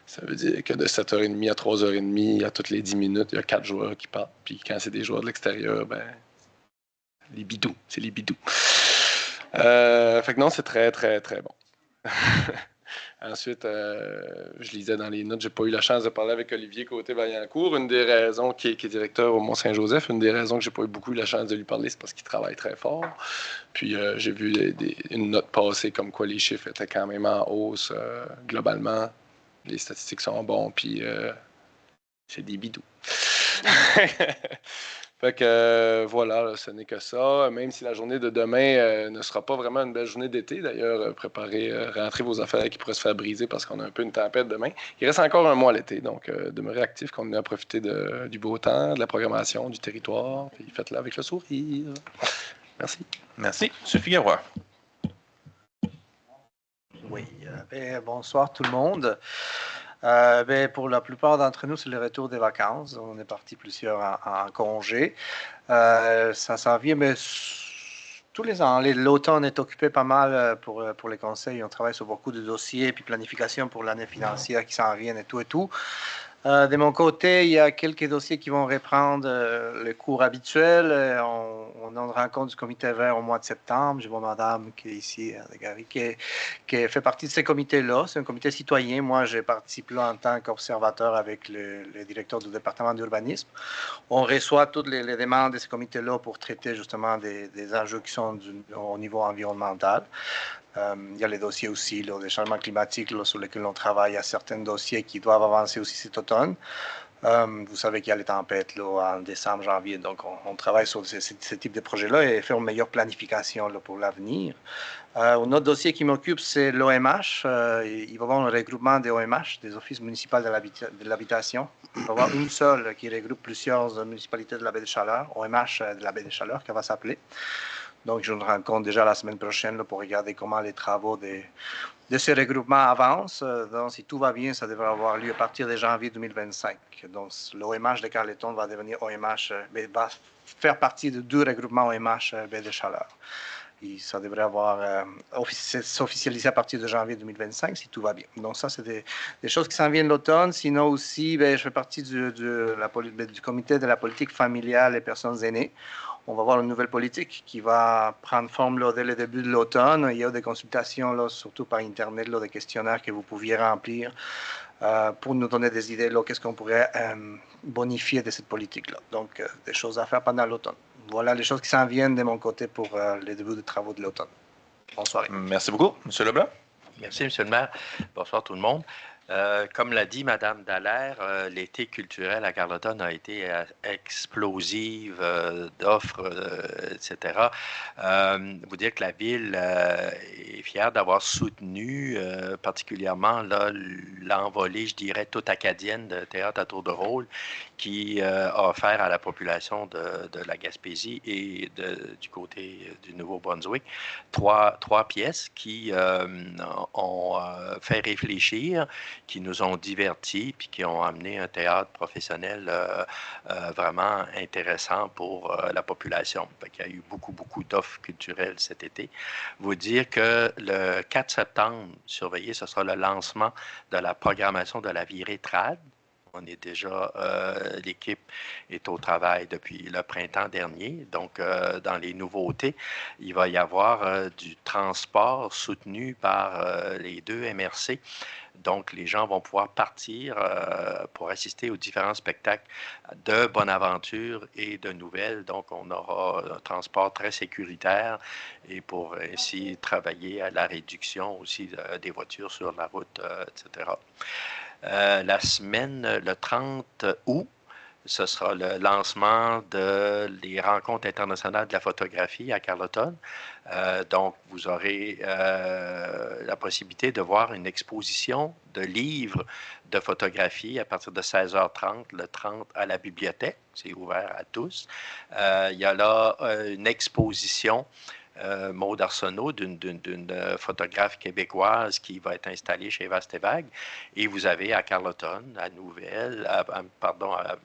Ça veut dire que de 7h30 à 3h30, à toutes les 10 minutes, il y a 4 joueurs qui partent. Puis quand c'est des joueurs de l'extérieur, les bidous, c'est les bidous. Fait que non, c'est très, très, très bon. Ensuite, je lisais dans les notes, j'ai pas eu la chance de parler avec Olivier Côté-Vaillancourt. Une des raisons, qui est directeur au Mont-Saint-Joseph, une des raisons que j'ai pas eu beaucoup la chance de lui parler, c'est parce qu'il travaille très fort. Puis j'ai vu une note passer comme quoi les chiffres étaient quand même en hausse globalement. Les statistiques sont bons, puis c'est des bidous. Fait que voilà, ce n'est que ça. Même si la journée de demain ne sera pas vraiment une belle journée d'été, d'ailleurs, rentrez vos affaires qui pourraient se faire briser parce qu'on a un peu une tempête demain. Il reste encore un mois l'été, donc demeurez actifs, qu'on ait à profiter du beau temps, de la programmation, du territoire, puis faites-le avec le sourire. Merci. Merci. M. Figueroa. Oui, bonsoir tout le monde. Pour la plupart d'entre nous, c'est le retour des vacances. On est parti plusieurs en congé. Ça s'en vient, mais tous les ans, l'automne est occupé pas mal pour les conseils. On travaille sur beaucoup de dossiers puis planification pour l'année financière qui s'en viennent et tout et tout. De mon côté, il y a quelques dossiers qui vont reprendre les cours habituels. On en rend compte du comité vert au mois de septembre. Je vois madame qui est ici, Gary, qui fait partie de ce comité-là. C'est un comité citoyen. Moi, j'ai participé là en tant qu'observateur avec le directeur du département d'urbanisme. On reçoit toutes les demandes de ce comité-là pour traiter justement des enjeux qui sont au niveau environnemental. Il y a les dossiers aussi là, des changements climatiques là, sur lesquels on travaille. Il y a certains dossiers qui doivent avancer aussi cet automne. Vous savez qu'il y a les tempêtes là, en décembre, janvier. Donc, on travaille sur ce type de projet-là et faire une meilleure planification là, pour l'avenir. Un autre dossier qui m'occupe, c'est l'OMH. Il va y avoir un regroupement des OMH, des offices municipaux de l'habitation. Il va y avoir une seule qui regroupe plusieurs municipalités de la baie de Chaleur, OMH de la baie de Chaleur, qui va s'appeler. Donc, je me rencontre déjà la semaine prochaine là, pour regarder comment les travaux de ce regroupement avancent. Donc, si tout va bien, ça devrait avoir lieu à partir de janvier 2025. Donc, l'OMH de Carleton va devenir OMH, va faire partie de 2 regroupements OMH baie de Chaleur. Et ça devrait s'officialiser à partir de janvier 2025, si tout va bien. Donc, ça, c'est des choses qui s'en viennent l'automne. Sinon aussi, je fais partie du comité de la politique familiale et personnes aînées. On va voir une nouvelle politique qui va prendre forme là, dès le début de l'automne. Il y a des consultations, là, surtout par Internet, là, des questionnaires que vous pouviez remplir pour nous donner des idées, qu'est-ce qu'on pourrait bonifier de cette politique-là. Donc, des choses à faire pendant l'automne. Voilà les choses qui s'en viennent de mon côté pour les débuts des travaux de l'automne. Bonsoir. Merci beaucoup. M. Leblanc? Merci, M. le maire. Bonsoir tout le monde. Comme l'a dit Mme Dallaire, l'été culturel à Carleton a été explosif d'offres, etc. Vous dire que la Ville est fière d'avoir soutenu particulièrement l'envolée, je dirais, toute acadienne de théâtre à tour de rôle qui a offert à la population de la Gaspésie et du côté du Nouveau-Brunswick trois pièces qui ont fait réfléchir, qui nous ont divertis, puis qui ont amené un théâtre professionnel vraiment intéressant pour la population. Il y a eu beaucoup d'offres culturelles cet été. Vous dire que le 4 septembre, surveillez, ce sera le lancement de la programmation de la virée trad. On est déjà, l'équipe est au travail depuis le printemps dernier. Donc, dans les nouveautés, il va y avoir du transport soutenu par les 2 MRC. Donc, les gens vont pouvoir partir pour assister aux différents spectacles de Bonaventure et de Nouvelles. Donc, on aura un transport très sécuritaire et pour ainsi travailler à la réduction aussi des voitures sur la route, etc. La semaine, le 30 août, ce sera le lancement des rencontres internationales de la photographie à Carleton. Donc, vous aurez la possibilité de voir une exposition de livres de photographie à partir de 16h30, le 30 à la bibliothèque. C'est ouvert à tous. Il y a là une exposition Maude Arsenault, d'une photographe québécoise qui va être installée chez Vastevag. Et vous avez à Carleton, à Nouvelle, à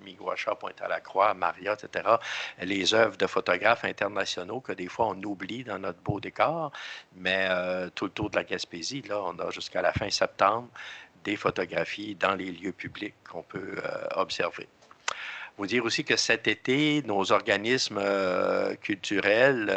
Miguacha, Pointe-à-la-Croix, à Maria, etc., les œuvres de photographes internationaux que des fois on oublie dans notre beau décor. Mais tout le tour de la Gaspésie, là, on a jusqu'à la fin septembre des photographies dans les lieux publics qu'on peut observer. Vous dire aussi que cet été, nos organismes culturels,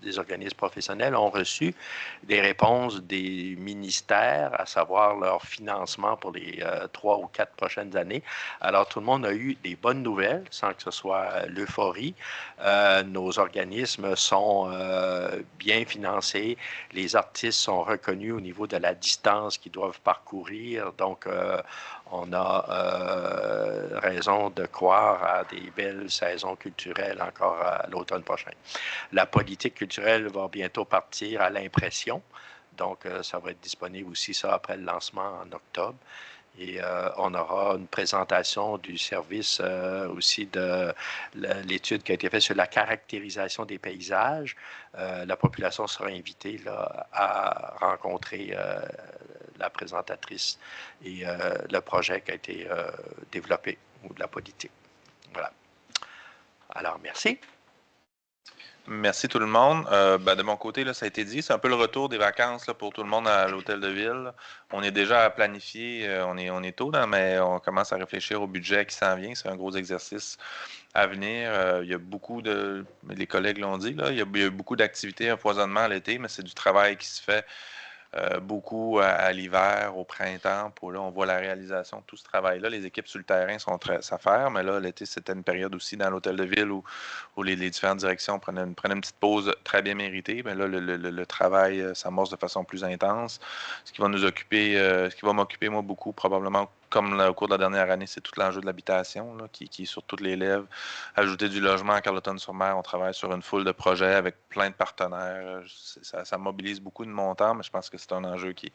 des organismes professionnels ont reçu des réponses des ministères, à savoir leur financement pour les 3 ou 4 prochaines années. Alors, tout le monde a eu des bonnes nouvelles, sans que ce soit l'euphorie. Nos organismes sont bien financés. Les artistes sont reconnus au niveau de la distance qu'ils doivent parcourir. Donc, on a raison de croire à des belles saisons culturelles encore à l'automne prochain. La politique culturelle va bientôt partir à l'impression. Donc, ça va être disponible aussi, ça, après le lancement en octobre. Et on aura une présentation du service aussi de l'étude qui a été faite sur la caractérisation des paysages. La population sera invitée là, à rencontrer la présentatrice et le projet qui a été développé ou de la politique. Voilà. Alors, merci. Merci tout le monde. De mon côté, là, ça a été dit, c'est un peu le retour des vacances là, pour tout le monde à l'hôtel de ville. On est déjà à planifier, on est tôt, là, mais on commence à réfléchir au budget qui s'en vient. C'est un gros exercice à venir. Il y a beaucoup les collègues l'ont dit, là, il y a beaucoup d'activités, un foisonnement à l'été, mais c'est du travail qui se fait beaucoup à l'hiver, au printemps. Là, on voit la réalisation de tout ce travail-là. Les équipes sur le terrain sont très à faire, mais là, l'été, c'était une période aussi dans l'hôtel de ville où les différentes directions prenaient une petite pause très bien méritée. Mais là, le travail s'amorce de façon plus intense. Ce qui va nous occuper, ce qui va m'occuper, moi, beaucoup, probablement, comme au cours de la dernière année, c'est tout l'enjeu de l'habitation qui est sur toutes les lèvres. Ajouter du logement à Carleton-sur-Mer, on travaille sur une foule de projets avec plein de partenaires. Ça mobilise beaucoup de montants, mais je pense que c'est un enjeu qui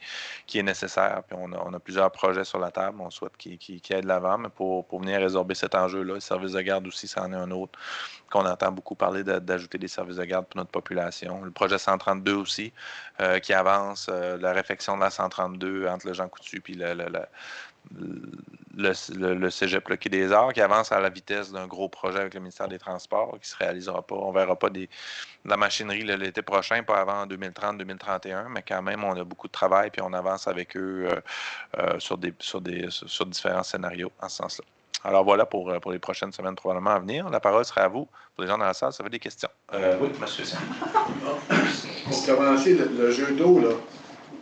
est nécessaire. Puis on a plusieurs projets sur la table. On souhaite qu'ils aillent de l'avant, mais pour venir résorber cet enjeu-là, le service de garde aussi, c'en est un autre qu'on entend beaucoup parler d'ajouter des services de garde pour notre population. Le projet 132 aussi, qui avance, la réfection de la 132 entre le Jean Coutu et le Cégep Le Quai des Arts, qui avance à la vitesse d'un gros projet avec le ministère des Transports, qui ne se réalisera pas. On ne verra pas de la machinerie l'été prochain, pas avant 2030-2031, mais quand même, on a beaucoup de travail, puis on avance avec eux sur différents scénarios en ce sens-là. Alors voilà pour les prochaines semaines probablement à venir. La parole sera à vous. Pour les gens dans la salle, ça fait des questions. Oui, monsieur Sam. Pour commencer, le jeu d'eau, là,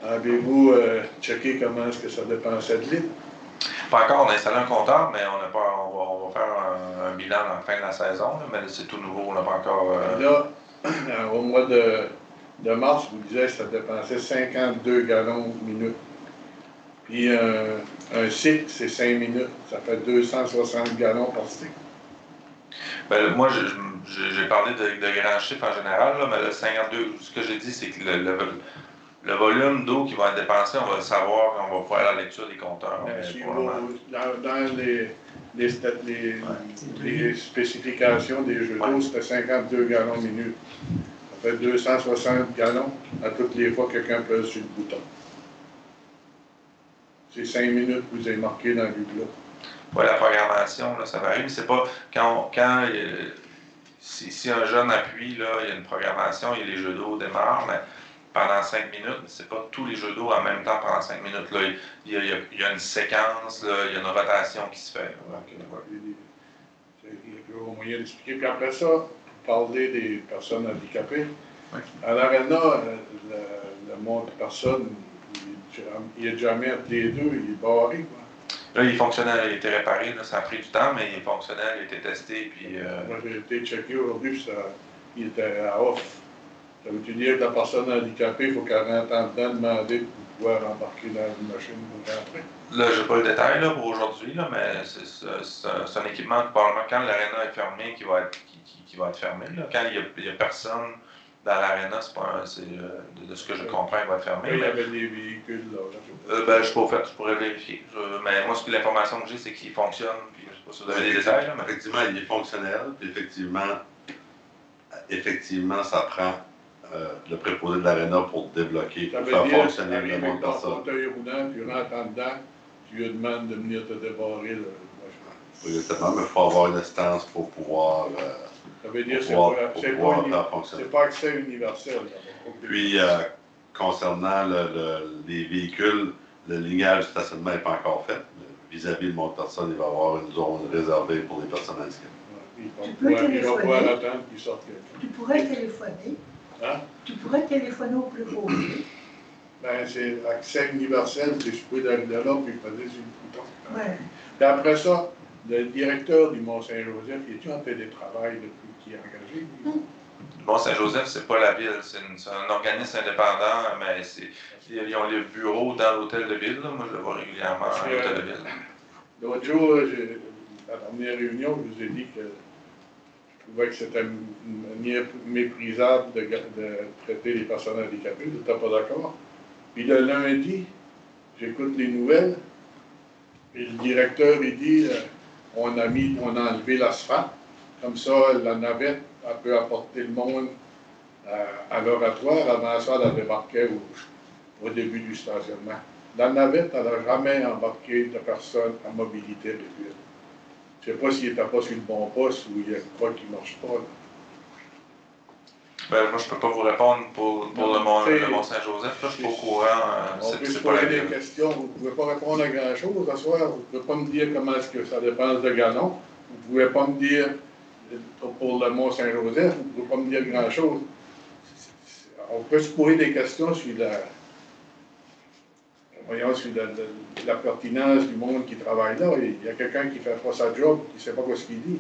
avez-vous checké comment est-ce que ça dépensait de litres? Pas encore, on a installé un compteur, mais on va faire un bilan à la fin de la saison, là, mais c'est tout nouveau, on n'a pas encore... Là, au mois de mars, vous disiez que ça dépensait 52 gallons minute. Puis un cycle, c'est 5 minutes. Ça fait 260 gallons par cycle. Moi, j'ai parlé de grands chiffres en général, là, mais le 52, ce que j'ai dit, c'est que le volume d'eau qui va être dépensé, on va le savoir quand on va faire la lecture des compteurs. Dans les spécifications des jeux d'eau, c'était 52 gallons minute. Ça fait 260 gallons à toutes les fois que quelqu'un pèse sur le bouton. C'est 5 minutes que vous avez marqué dans le bibelot. Oui, la programmation, là, ça varie, mais c'est pas si un jeune appuie, là, il y a une programmation, les jeux d'eau démarrent, mais pendant 5 minutes, c'est pas tous les jeux d'eau en même temps pendant 5 minutes. Là, il y a une séquence, là, il y a une rotation qui se fait. Il y a un moyen d'expliquer. Puis après ça, vous parlez des personnes handicapées. Oui. À l'Arena, le monde de personnes, il est jamais entre les deux, il est barré. Quoi. Là, il est fonctionnel, il a été réparé, là, ça a pris du temps, mais il est fonctionnel, il a été testé. Puis, Moi, j'ai été checké aujourd'hui, puis il était à off. Ça veut dire que la personne handicapée, il faut qu'elle rentre en dedans, demander pour pouvoir embarquer dans une machine pour rentrer. Là, je n'ai pas le détail là, pour aujourd'hui, mais c'est un équipement que probablement quand l'aréna est fermé, qui va être fermé. Là. Quand il n'y a personne dans l'aréna, de ce que je comprends, il va être fermé. Il y avait des véhicules là. Je ne suis pas au fait, je pourrais vérifier. Mais moi, l'information que j'ai, c'est qu'il fonctionne. Puis, je ne sais pas si vous avez des détails. Là, mais... Effectivement, il est fonctionnel. Puis effectivement, ça prend le préposé de l'aréna pour débloquer, pour faire fonctionner le monde personne. Quand tu as roulant, tu rentres en dedans, tu lui demandes de venir te débarrer. Exactement, mais il faut avoir une assistance pour pouvoir. Ça veut dire que c'est pas accès universel. Là. Puis, concernant les véhicules, le lignage du stationnement n'est pas encore fait. Vis-à-vis le monde personne, il va y avoir une zone réservée pour les personnes handicapées. Il va pouvoir attendre qu'ils sortent. Tu pourrais téléphoner. Hein? Tu pourrais téléphoner au plus beau. Ben, c'est accès universel, c'est je peux d'arriver là, puis peser sur le bouton. Ouais. Puis après ça, le directeur du Mont-Saint-Joseph, il est-tu en télétravail depuis qu'il est engagé? Le Mont-Saint-Joseph, c'est pas la ville, c'est un organisme indépendant, mais ils ont les bureaux dans l'hôtel de ville. Là. Moi, je le vois régulièrement à l'hôtel de ville. L'autre jour, à la première réunion, je vous ai dit que je trouvais que c'était méprisable de traiter les personnes handicapées. Vous n'êtes pas d'accord? Puis le lundi, j'écoute les nouvelles, et le directeur, il dit on a enlevé l'asphalte, comme ça, la navette, elle peut apporter le monde à l'oratoire. Avant ça, elle débarquait au début du stationnement. La navette, elle n'a jamais embarqué de personnes à mobilité réduite. Je ne sais pas s'il n'était pas sur le bon poste ou il y a quoi qui ne marche pas. Là. Ben, moi, je peux pas vous répondre pour Non, le c'est- Mont-Saint-Joseph. Là, je suis pas au courant. On peut se C'est pas la poser des ville. questions. Vous ne pouvez pas répondre à grand-chose ce soir. Vous ne pouvez pas me dire comment est-ce que ça dépense de gallons. Vous ne pouvez pas me dire pour le Mont-Saint-Joseph, vous ne pouvez pas me dire grand-chose. On peut se poser des questions sur sur la pertinence du monde qui travaille là. Il y a quelqu'un qui ne fait pas sa job, qui ne sait pas ce qu'il dit.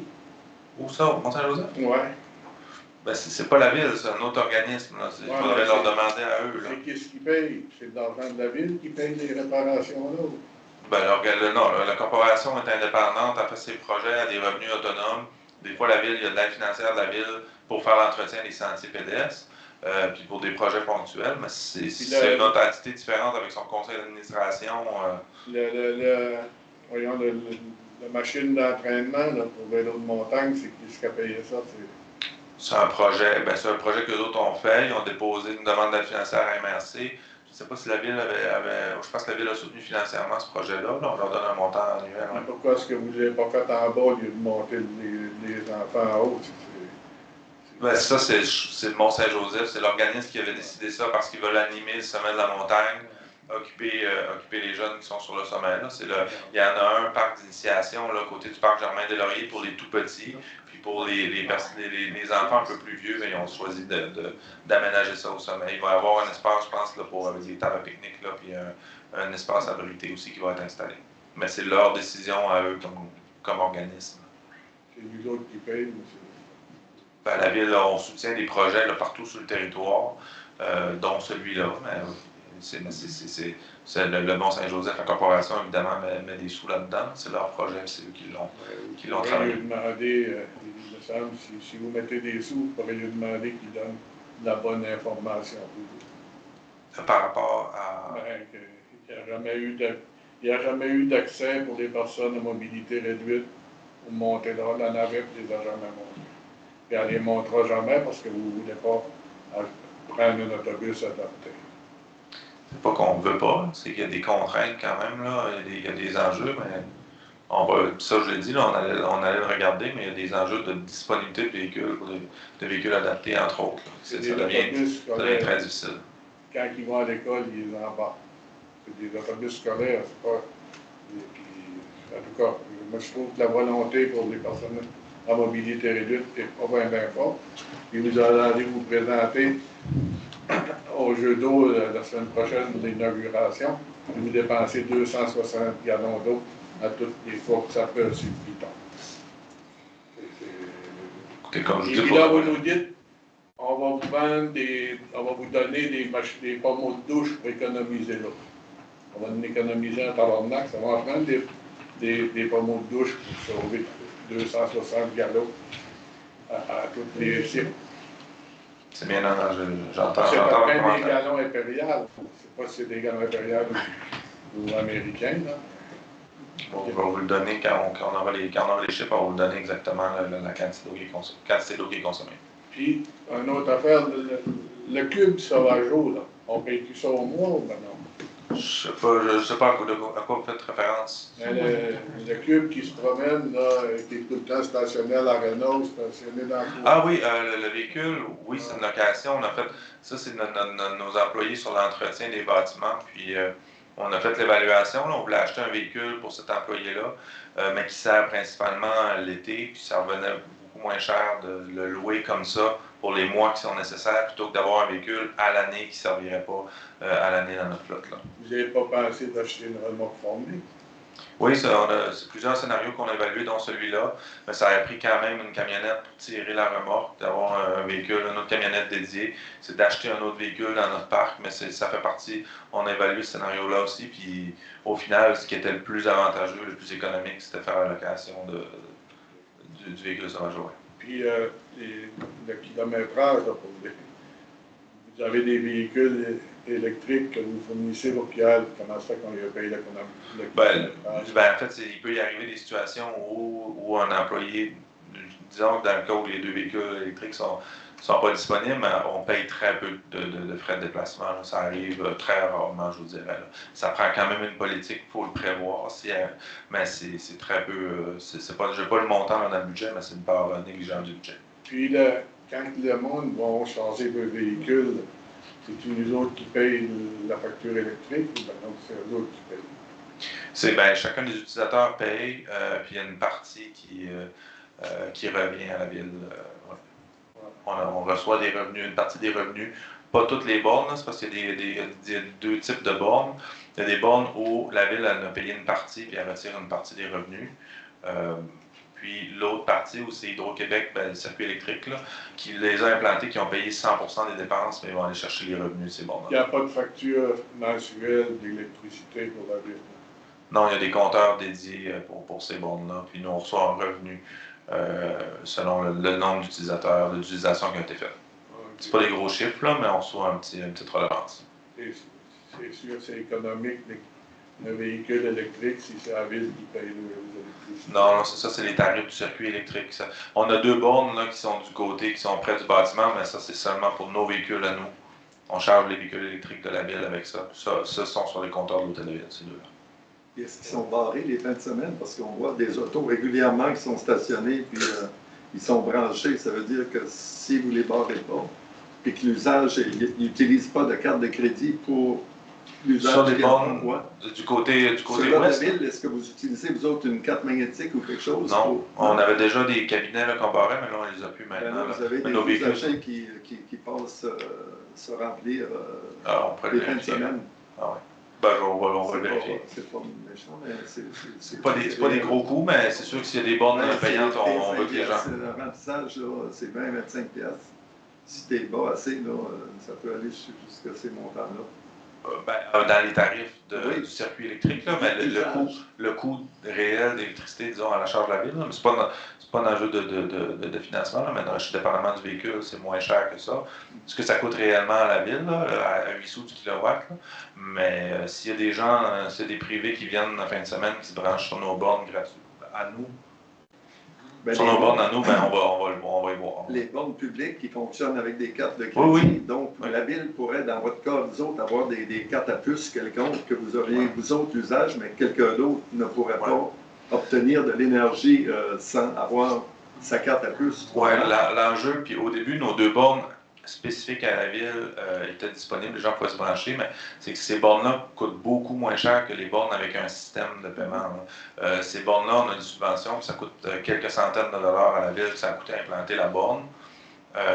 Où ça, au Mont-Saint-Joseph? Ouais. Ben, c'est pas la ville, c'est un autre organisme. Il Ouais, faudrait mais leur c'est- demander à eux. Là. C'est qu'est-ce qui paye? C'est de l'argent de la ville qui paye les réparations là. Ben, non, la corporation est indépendante, elle fait ses projets à des revenus autonomes. Des fois, la ville, il y a de l'aide financière de la ville pour faire l'entretien des sentiers pédestres, puis pour des projets ponctuels, mais c'est une autre entité différente avec son conseil d'administration. Voyons, la machine d'entraînement là, pour vélo de montagne, c'est qui ce qui a payé ça? C'est un projet, c'est un projet que d'autres ont fait. Ils ont déposé une demande d'aide financière à MRC. Je ne sais pas si la ville je pense que la ville a soutenu financièrement ce projet-là. Là, on leur donne un montant annuel. Mais pourquoi est-ce que vous ne l'avez pas fait en bas au lieu de monter les enfants en haut? Ça, c'est le Mont-Saint-Joseph. C'est l'organisme qui avait décidé ça parce qu'ils veulent animer le sommet de la montagne, occuper les jeunes qui sont sur le sommet. Là. Il y en a un parc d'initiation là, côté du parc Germain-des-Lauriers pour les tout petits. Puis pour les enfants un peu plus vieux, ils ont choisi d'aménager ça au sommet. Il va y avoir un espace, je pense, là, avec des tables à pique-nique, là, puis un espace abrité aussi qui va être installé. Mais c'est leur décision à eux comme organisme. C'est nous autres qui payent, La ville, on soutient des projets là, partout sur le territoire, dont celui-là. Le Mont-Saint-Joseph, la corporation, évidemment, met des sous là-dedans. C'est leur projet, c'est eux qui l'ont travaillé. Vous demander, il me semble, si vous mettez des sous, vous pourriez lui demander qu'il donne la bonne information. Par rapport à... Il n'y a jamais eu d'accès pour les personnes à mobilité réduite pour monter là. La navette ne les a jamais montés. Puis elle ne les montrera jamais parce que vous ne voulez pas prendre un autobus adapté. C'est pas qu'on ne veut pas, c'est qu'il y a des contraintes quand même, là. Il y a des enjeux, mais ça je l'ai dit, là, on allait le regarder, mais il y a des enjeux de disponibilité de véhicules, de véhicules adaptés, entre autres. Ça devient très difficile. Quand ils vont à l'école, ils les embarquent. C'est des autobus scolaires, c'est pas... En tout cas, moi je trouve que la volonté pour les personnes à mobilité réduite n'est pas bien forte. Et vous allez vous présenter au jeu d'eau la semaine prochaine pour l'inauguration. Vous dépensez 260 gallons d'eau à toutes les fois que ça peut sur le piton. Et puis là, vous nous dites, on va vous vendre on va vous donner des pommeaux de douche pour économiser l'eau. On va en économiser un tabarnak, ça va en prendre des pommeaux de douche pour sauver 260 gallons à tous les sites. C'est bien, j'entends. C'est pas bien des gallons impériales. Je ne sais pas si c'est des gallons impériales ou américains. Là. On va vous le donner quand on aura les chiffres, on va vous donner exactement la quantité d'eau qui est consommée. Puis, une autre affaire, le cube sauvageau, là, on paye-tu ça au mois ou ben non? Je ne sais pas à quoi vous faites référence. Le cube qui se promène, là, qui est tout le temps stationné à la Renault, stationné dans le cours. Ah oui, le véhicule, oui, c'est une location. On a fait, ça, c'est nos employés sur l'entretien des bâtiments. Puis, on a fait l'évaluation. On voulait acheter un véhicule pour cet employé-là, mais qui sert principalement l'été. Puis, ça revenait beaucoup moins cher de le louer comme ça pour les mois qui sont nécessaires, plutôt que d'avoir un véhicule à l'année qui ne servirait pas à l'année dans notre flotte. Là. Vous n'avez pas pensé d'acheter une remorque formée? Oui, c'est plusieurs scénarios qu'on a évalués, dont celui-là. Mais ça a pris quand même une camionnette pour tirer la remorque, d'avoir un véhicule, une autre camionnette dédiée. C'est d'acheter un autre véhicule dans notre parc, mais ça fait partie. On a évalué ce scénario-là aussi. Puis au final, ce qui était le plus avantageux, le plus économique, c'était faire la location du véhicule sauvageau. Puis le kilométrage, là, vous avez des véhicules électriques que vous fournissez pour Pierre, comment ça qu'on lui a payé en fait, il peut y arriver des situations où un employé, disons que dans le cas où les deux véhicules électriques sont pas disponibles, on paye très peu de frais de déplacement. Là. Ça arrive très rarement, je vous dirais. Là. Ça prend quand même une politique, il faut le prévoir, mais c'est très peu. Je n'ai pas le montant dans le budget, mais c'est une part négligeable du budget. Puis quand le monde va changer de véhicule, c'est nous autres qui payent la facture électrique ou bien non, c'est eux autres qui payent? Chacun des utilisateurs paye, puis il y a une partie qui revient à la ville. On reçoit des revenus, une partie des revenus. Pas toutes les bornes, c'est parce qu'il y a deux types de bornes. Il y a des bornes où la ville elle a payé une partie, puis elle retire une partie des revenus. Puis l'autre partie où c'est Hydro-Québec, le circuit électrique, là, qui les a implantés, qui ont payé 100% des dépenses, mais ils vont aller chercher les revenus, ces bornes-là. Il n'y a pas de facture mensuelle d'électricité pour la ville? Non, il y a des compteurs dédiés pour ces bornes-là. Puis nous, on reçoit un revenu selon le nombre d'utilisateurs, l'utilisation qui a été faite. C'est pas des gros chiffres, là, mais on reçoit une petite relevance. C'est sûr, c'est économique, le véhicule électrique, si c'est la ville qui paye les électricités. Non, c'est ça, c'est les tarifs du circuit électrique. Ça. On a 2 bornes là, qui sont du côté, qui sont près du bâtiment, mais ça, c'est seulement pour nos véhicules à nous. On charge les véhicules électriques de la ville avec ça. Ça sont sur les compteurs de l'hôtel de ville, ces deux-là. Est-ce qu'ils sont barrés les fins de semaine? Parce qu'on voit des autos régulièrement qui sont stationnés, puis ils sont branchés. Ça veut dire que si vous ne les barrez pas, et que l'usage, ils n'utilisent pas de carte de crédit pour l'usage sur des bornes du côté ouest. Ville, est-ce que vous utilisez, vous autres, une carte magnétique ou quelque chose? Non, on avait déjà des cabinets qu'on barrait, mais là, on ne les a plus maintenant. Vous avez des usagers qui passent se remplir les fins de semaine. Ah ouais. On va le vérifier. C'est pas méchant, mais c'est pas des gros coûts, mais c'est sûr que s'il y a des bornes payantes, on veut que les gens... Le remplissage, c'est 20-25$. Si tu es bas assez, là, ça peut aller jusqu'à ces montants-là. Dans les tarifs du circuit électrique, là, mais le coût réel d'électricité, disons, à la charge de la ville, mais c'est pas un enjeu de financement, là, mais dépendamment du véhicule, c'est moins cher que ça. Ce que ça coûte réellement à la ville, là, à 8 sous du kilowatt, là. Mais s'il y a des gens, s'il y a des privés qui viennent la fin de semaine, qui se branchent sur nos bornes gratuites, à nous, sur nos bornes à nous, on va y voir. Les bornes publiques qui fonctionnent avec des cartes de crédit, donc la ville pourrait, dans votre cas, vous autres, avoir des cartes à puce quelconques que vous auriez, vous autres, l'usage, mais quelqu'un d'autre ne pourrait pas obtenir de l'énergie sans avoir sa carte à puce. Oui, l'enjeu, puis au début, nos 2 bornes spécifiques à la ville étaient disponibles, les gens pouvaient se brancher, mais c'est que ces bornes-là coûtent beaucoup moins cher que les bornes avec un système de paiement. Ces bornes-là, on a une subvention, puis ça coûte quelques centaines de dollars à la ville, ça a coûté à implanter la borne,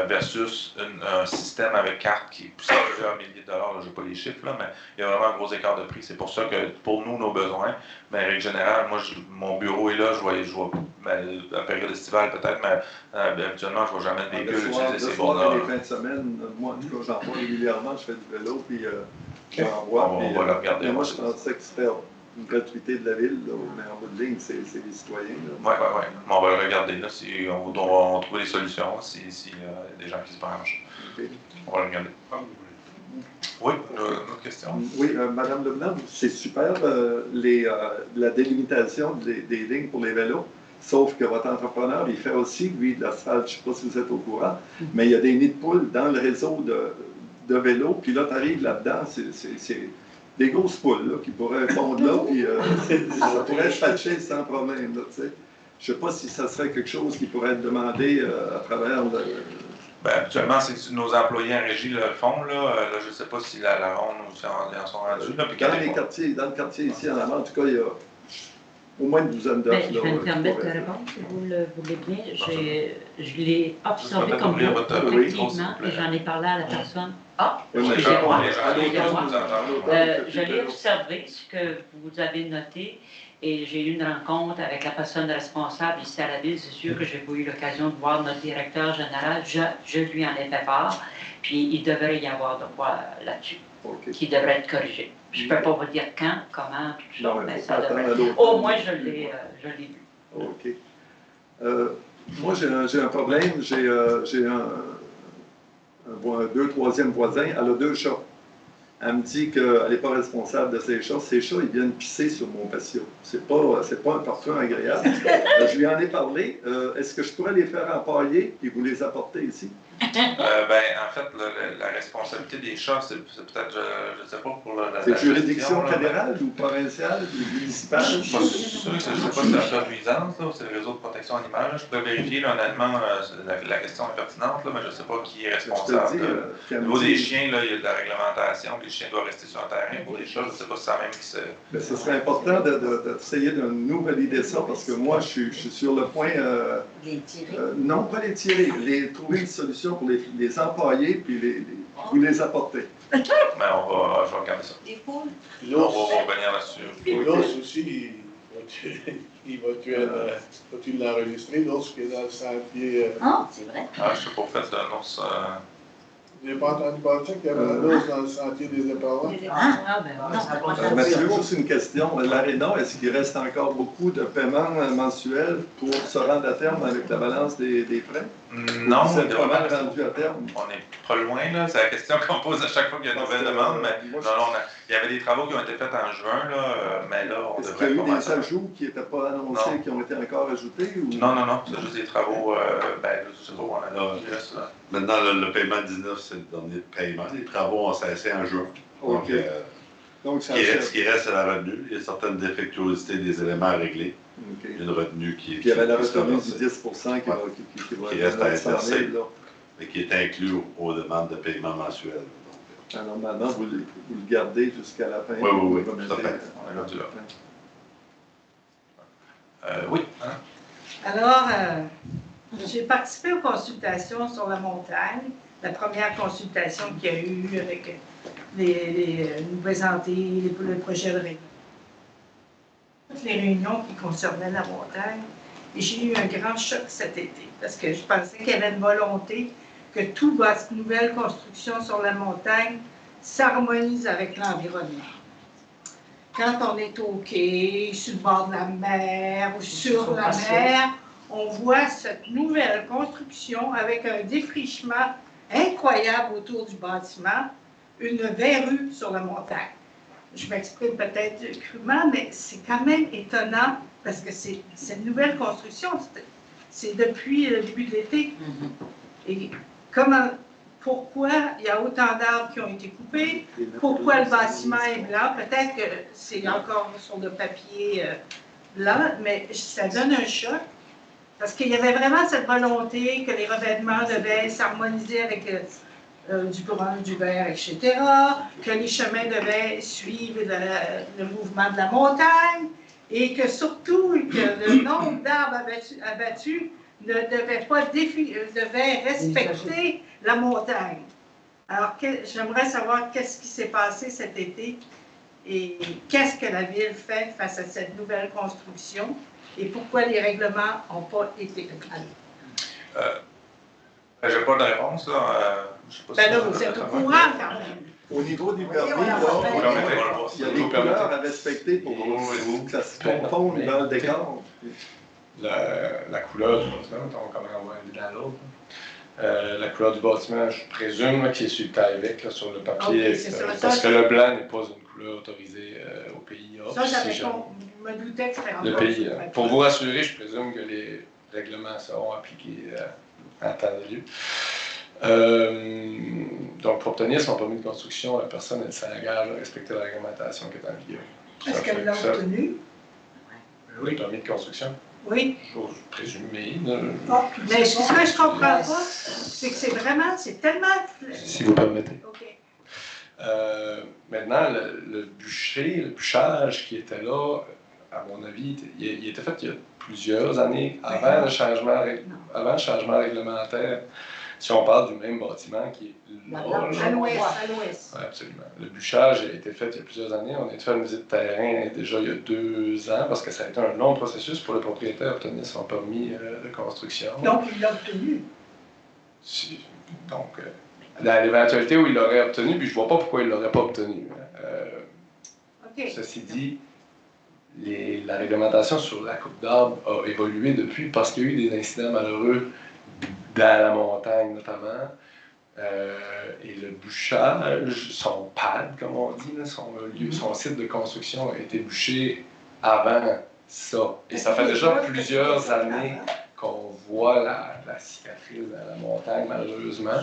versus un système avec carte qui pousse à plusieurs milliers de dollars, je n'ai pas les chiffres, là, mais il y a vraiment un gros écart de prix. C'est pour ça que pour nous, nos besoins, mais en règle générale, moi, mon bureau est là, je vois à la période estivale peut-être, mais habituellement, je ne vois jamais de véhicule utiliser ces bornes-là. Les fins de semaine, moi, en tout cas, j'en vois régulièrement, je fais du vélo, puis j'en vois. On va le regarder. Moi, je pensais que c'était une gratuité de la ville, là, mais en bout de ligne, c'est les citoyens. Oui. On va le regarder, là, si on va trouver des solutions, s'il y a des gens qui se branchent. Okay. On va le regarder. Oui, une autre question. Oui, Mme Leblanc, c'est super, la délimitation des lignes pour les vélos, sauf que votre entrepreneur, il fait aussi, lui, de l'asphalte, je ne sais pas si vous êtes au courant, mais il y a des nids de poules dans le réseau de vélos, puis là, tu arrives là-dedans, c'est des grosses poules là, qui pourraient pondre là, puis ça pourrait être patché sans problème. Là, je ne sais pas si ça serait quelque chose qui pourrait être demandé à travers habituellement, c'est nos employés en régie le font. Là, je ne sais pas si la ronde en sont rendus. Là, dans le quartier ici, en avant, en tout cas, il y a au moins une douzaine d'offres. Je vais me permettre de répondre, si vous le voulez bien. Je l'ai observé comme vous, effectivement, et j'en ai parlé à la personne. Excusez-moi. Je l'ai observé, ce que vous avez noté, et j'ai eu une rencontre avec la personne responsable ici à la ville. C'est sûr que j'ai pas eu l'occasion de voir notre directeur général. Je lui en ai fait part, puis il devrait y avoir de quoi là-dessus, qui devrait être corrigé. Je ne peux pas vous dire quand, comment, tout ça, mais ça devrait être... Au moins, je l'ai vu. OK. Moi, j'ai un problème. J'ai un 2/3e voisin. Elle a 2 chats. Elle me dit qu'elle n'est pas responsable de ses chats. Ses chats, ils viennent pisser sur mon patio. C'est pas un parfum agréable. Je lui en ai parlé. Est-ce que je pourrais les faire empailler et vous les apporter ici? En fait, la responsabilité des chats, c'est peut-être, je ne sais pas, pour la C'est juridiction gestion, fédérale ou provinciale ou municipale? Je ne suis pas sûr, je ne sais pas si c'est la nuisance ou c'est le réseau de protection animale. Là. Je peux vérifier, là, honnêtement, la question est pertinente, là, mais je ne sais pas qui est responsable. Au niveau des chiens, là, il y a de la réglementation, puis le chien doit rester sur un terrain. Pour les chats, je ne sais pas si c'est la même qui se... Mais ce serait important d'essayer de nous valider ça, parce que moi, je suis sur le point... Les tirer? Non, pas les tirer, trouver une solution pour les empailler, puis vous les apporter. Mais je vais regarder ça. Des poules? On va revenir là-dessus. L'ours aussi, faut-tu l'enregistrer, l'ours qui est dans le sentier? Ah, c'est vrai. Ah, je ne sais pas, fait d'un ours... Vous n'avez pas entendu parler qu'il y avait un ours dans le sentier des épargnants? Mathieu, juste une question. L'Aréna, est-ce qu'il reste encore beaucoup de paiements mensuels pour se rendre à terme avec la balance des frais? Non, vous êtes pas mal rendu à terme. On n'est pas loin, là. C'est la question qu'on pose à chaque fois qu'il y a une nouvelle demande. Mais il y avait des travaux qui ont été faits en juin, là, mais là, on est-ce devrait qu'il y a eu commencer. des ajouts qui n'étaient pas annoncés, qui ont été encore ajoutés? Ou... Non, c'est juste des travaux, je sais pas, on a juste, là. Maintenant, le paiement 19, c'est le dernier paiement. Les travaux ont cessé en juin. OK. Donc, ce qui reste, c'est la retenue. Il y a certaines défectuosités des éléments à régler. Okay. Il y a une retenue qui est... Puis il y avait la retenue du 10 qui reste à être versée, mais qui est inclus aux demandes de paiement mensuel. Alors maintenant, vous le gardez jusqu'à la fin? Oui, tout à fait. On est rendu là. Oui. Hein? Alors, j'ai participé aux consultations sur la montagne, la première consultation qu'il y a eu avec nous présenter le projet de règlement. Toutes les réunions qui concernaient la montagne. Et j'ai eu un grand choc cet été parce que je pensais qu'il y avait une volonté que toute nouvelle construction sur la montagne s'harmonise avec l'environnement. Quand on est au quai, sur le bord de la mer ou sur la mer, on voit cette nouvelle construction avec un défrichement incroyable autour du bâtiment, une verrue sur la montagne. Je m'exprime peut-être crûment, mais c'est quand même étonnant parce que c'est une nouvelle construction. C'est depuis le début de l'été. Et pourquoi il y a autant d'arbres qui ont été coupés? Pourquoi le bâtiment est blanc? Peut-être que c'est encore sur le papier blanc, mais ça donne un choc. Parce qu'il y avait vraiment cette volonté que les revêtements devaient s'harmoniser avec du brun, du vert, etc., que les chemins devaient suivre le mouvement de la montagne, et que surtout que le nombre d'arbres abattus ne devait pas devait respecter la montagne. Alors, j'aimerais savoir qu'est-ce qui s'est passé cet été et qu'est-ce que la Ville fait face à cette nouvelle construction et pourquoi les règlements n'ont pas été appliqués. Je n'ai pas de réponse, là. Je sais pas là, vous êtes au courant quand même. Au niveau du permis, il y a des couleurs à respecter pour que ça se confonde dans le décor. La couleur du bâtiment, on commence à voir l'un dans l'autre. La couleur du bâtiment, je présume qu'il est sur le taille-avec, sur le papier, parce que le blanc n'est pas une couleur autorisée au pays. Je me doutais que c'était le pays. Pour vous rassurer, je présume que les règlements seront appliqués en temps et lieu. Donc, pour obtenir son permis de construction, la personne elle s'engage à respecter la réglementation qui est en vigueur. Est-ce qu'elle l'a obtenu? Oui, le permis de construction. Oui. J'ose présumer. Mais ce que je ne comprends pas, c'est que c'est tellement... Si vous permettez. OK. Maintenant, le bûchage qui était là, à mon avis, il était fait il y a plusieurs années, avant le changement réglementaire. Si on parle du même bâtiment qui est là, à l'ouest. Oui, absolument. Le bûchage a été fait il y a plusieurs années. On a fait une visite de terrain déjà il y a 2 ans parce que ça a été un long processus pour le propriétaire d'obtenir son permis de construction. Donc, il l'a obtenu. Donc, dans l'éventualité où il l'aurait obtenu, puis je ne vois pas pourquoi il ne l'aurait pas obtenu. Ceci dit, la réglementation sur la coupe d'arbres a évolué depuis parce qu'il y a eu des incidents malheureux dans la montagne notamment. Et le bûchage, son pad, comme on dit, son site de construction a été bûché avant ça. Et ça fait déjà plusieurs années qu'on voit la cicatrice dans la montagne, malheureusement,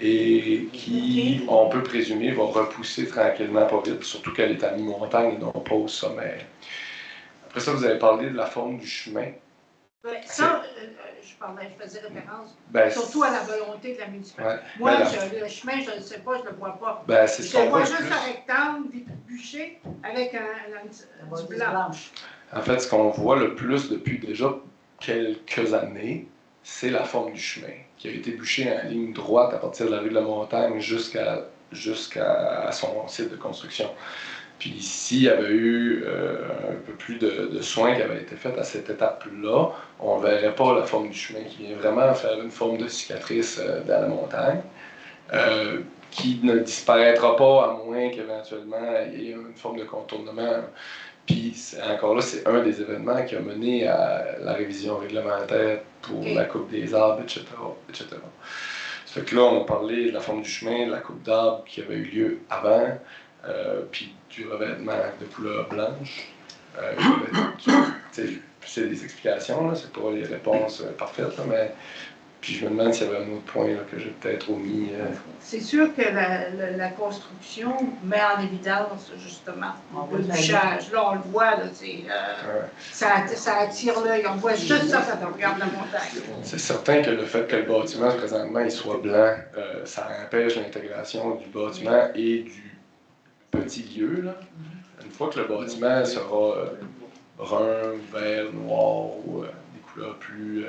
et qui, on peut présumer, va repousser tranquillement, pas vite, surtout qu'elle est à mi-montagne et non pas au sommet. Après ça, vous avez parlé de la forme du chemin. Ouais, ça, je faisais référence surtout à la volonté de la municipalité. Ouais. Moi, le chemin, je ne sais pas, je ne le vois pas. C'est je vois juste un rectangle bûché avec du blanc. En fait, ce qu'on voit le plus depuis déjà quelques années, c'est la forme du chemin, qui a été bûché en ligne droite à partir de la rue de la Montagne jusqu'à son site de construction. Puis ici, il y avait eu un peu plus de soins qui avaient été faits à cette étape-là. On ne verrait pas la forme du chemin qui vient vraiment faire une forme de cicatrice dans la montagne, qui ne disparaîtra pas à moins qu'éventuellement il y ait une forme de contournement. Puis encore là, c'est un des événements qui a mené à la révision réglementaire pour la coupe des arbres, etc., etc. Ça fait que là, on a parlé de la forme du chemin, de la coupe d'arbres qui avait eu lieu avant, puis du revêtement de couleur blanche. C'est des explications, là, c'est pas les réponses parfaites, là, mais puis je me demande s'il y avait un autre point là, que j'ai peut-être omis. C'est sûr que la construction met en évidence justement le bûchage. Là, on le voit, là, ça attire l'œil. On voit juste ça quand on regarde la montagne. C'est certain que le fait que le bâtiment, présentement, il soit blanc, ça empêche l'intégration du bâtiment et du petit lieu. Là. Une fois que le bâtiment sera brun, vert, noir ou des couleurs plus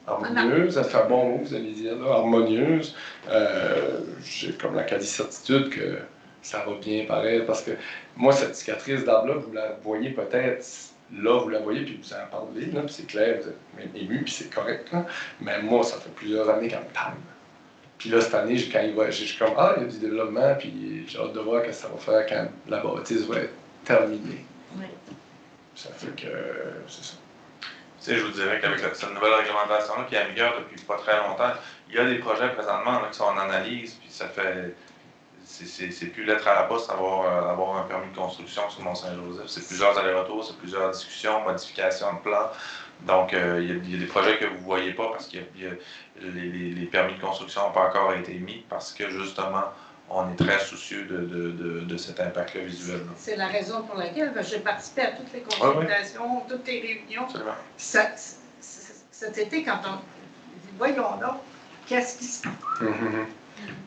harmonieuse, ça fait un bon mot, vous allez dire, là, harmonieuse. J'ai comme la quasi-certitude que ça va bien paraître, parce que moi, cette cicatrice d'arbre-là, vous la voyez peut-être, là, vous la voyez, puis vous en parlez, là, puis c'est clair, vous êtes même ému, puis c'est correct, là. Mais moi, ça fait plusieurs années qu'elle me parle. Puis là, cette année, quand il va, je suis comme, il y a du développement, puis j'ai hâte de voir ce que ça va faire quand la bâtisse va être terminée. Oui. Ça fait que, c'est ça. Tu sais, je vous dirais qu'avec cette nouvelle réglementation-là qui est en vigueur depuis pas très longtemps, il y a des projets présentement là, qui sont en analyse, puis ça fait. C'est plus lettre à la poste d'avoir un permis de construction sur Mont-Saint-Joseph. C'est plusieurs allers-retours, c'est plusieurs discussions, modifications de plans. Donc, il y a des projets que vous ne voyez pas parce que les permis de construction n'ont pas encore été mis parce que justement, on est très soucieux de cet impact-là visuel. C'est la raison pour laquelle j'ai participé à toutes les consultations, toutes les réunions. Absolument. Cet été, quand on dit, voyons donc, qu'est-ce qui se passe?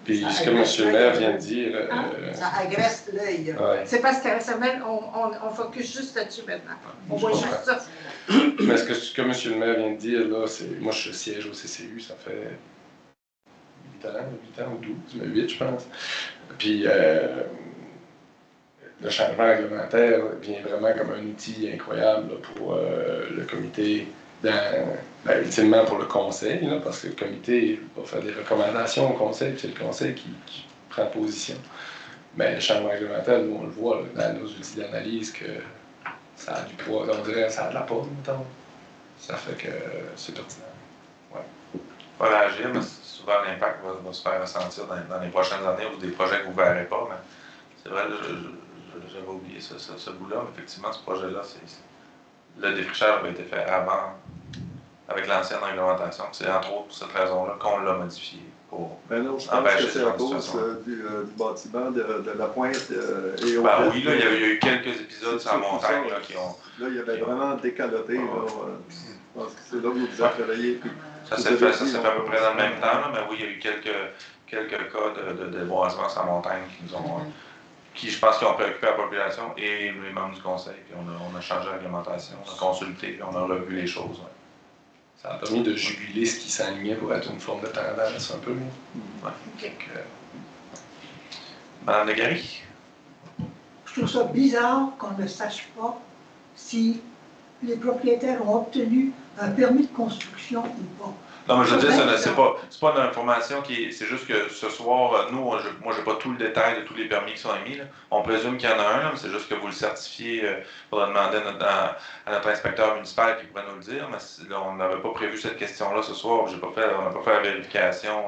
Puis ce que M. le maire vient de dire... ça agresse l'œil. Ouais. C'est parce qu'on focus juste là-dessus maintenant. On voit juste ça. Mais ce que M. le maire vient de dire, là, c'est... Moi, je siège au CCU, ça fait 8 ans ou 12, mais 8, je pense. Puis le changement réglementaire vient vraiment comme un outil incroyable là, pour le comité, ultimement pour le conseil, là, parce que le comité va faire des recommandations au conseil, puis c'est le conseil qui prend position. Mais le changement réglementaire, nous, on le voit là, dans nos outils d'analyse que ça a du poids, on dirait ça a de la pomme, mettons. Ça fait que c'est pertinent. Ouais. Pas réagir, mais souvent l'impact va se faire ressentir dans les prochaines années ou des projets que vous ne verrez pas. Mais c'est vrai, j'avais oublié ce bout-là, mais effectivement, ce projet-là, le défrichage avait été fait avant, avec l'ancienne réglementation. C'est entre autres pour cette raison-là qu'on l'a modifié. Non, je pense que c'est à cause du bâtiment de la pointe et au oui, là, il y a eu quelques épisodes sur la montagne là, qui ont... Là, il y avait vraiment décaloté. Là, je pense que c'est là où vous avez travaillé. Puis ça s'est fait à peu près dans le même temps, là, mais oui, il y a eu quelques cas de déboisement sur la montagne qui, je pense, qui ont préoccupé la population et les membres du conseil. Puis on a changé la réglementation, on a consulté, puis on a revu les choses. Ouais. Ça a permis de juguler ce qui s'alignait pour être une forme de tendance un peu. Ouais. Okay. Madame Legary? Je trouve ça bizarre qu'on ne sache pas si les propriétaires ont obtenu un permis de construction ou pas. Non, mais je veux dire, c'est pas une information c'est juste que ce soir, nous, moi, j'ai pas tout le détail de tous les permis qui sont émis. Là. On présume qu'il y en a un, là, mais c'est juste que vous le certifiez. Il faudra demander à notre inspecteur municipal qui pourrait nous le dire. Mais là, on n'avait pas prévu cette question-là ce soir. On n'a pas fait la vérification.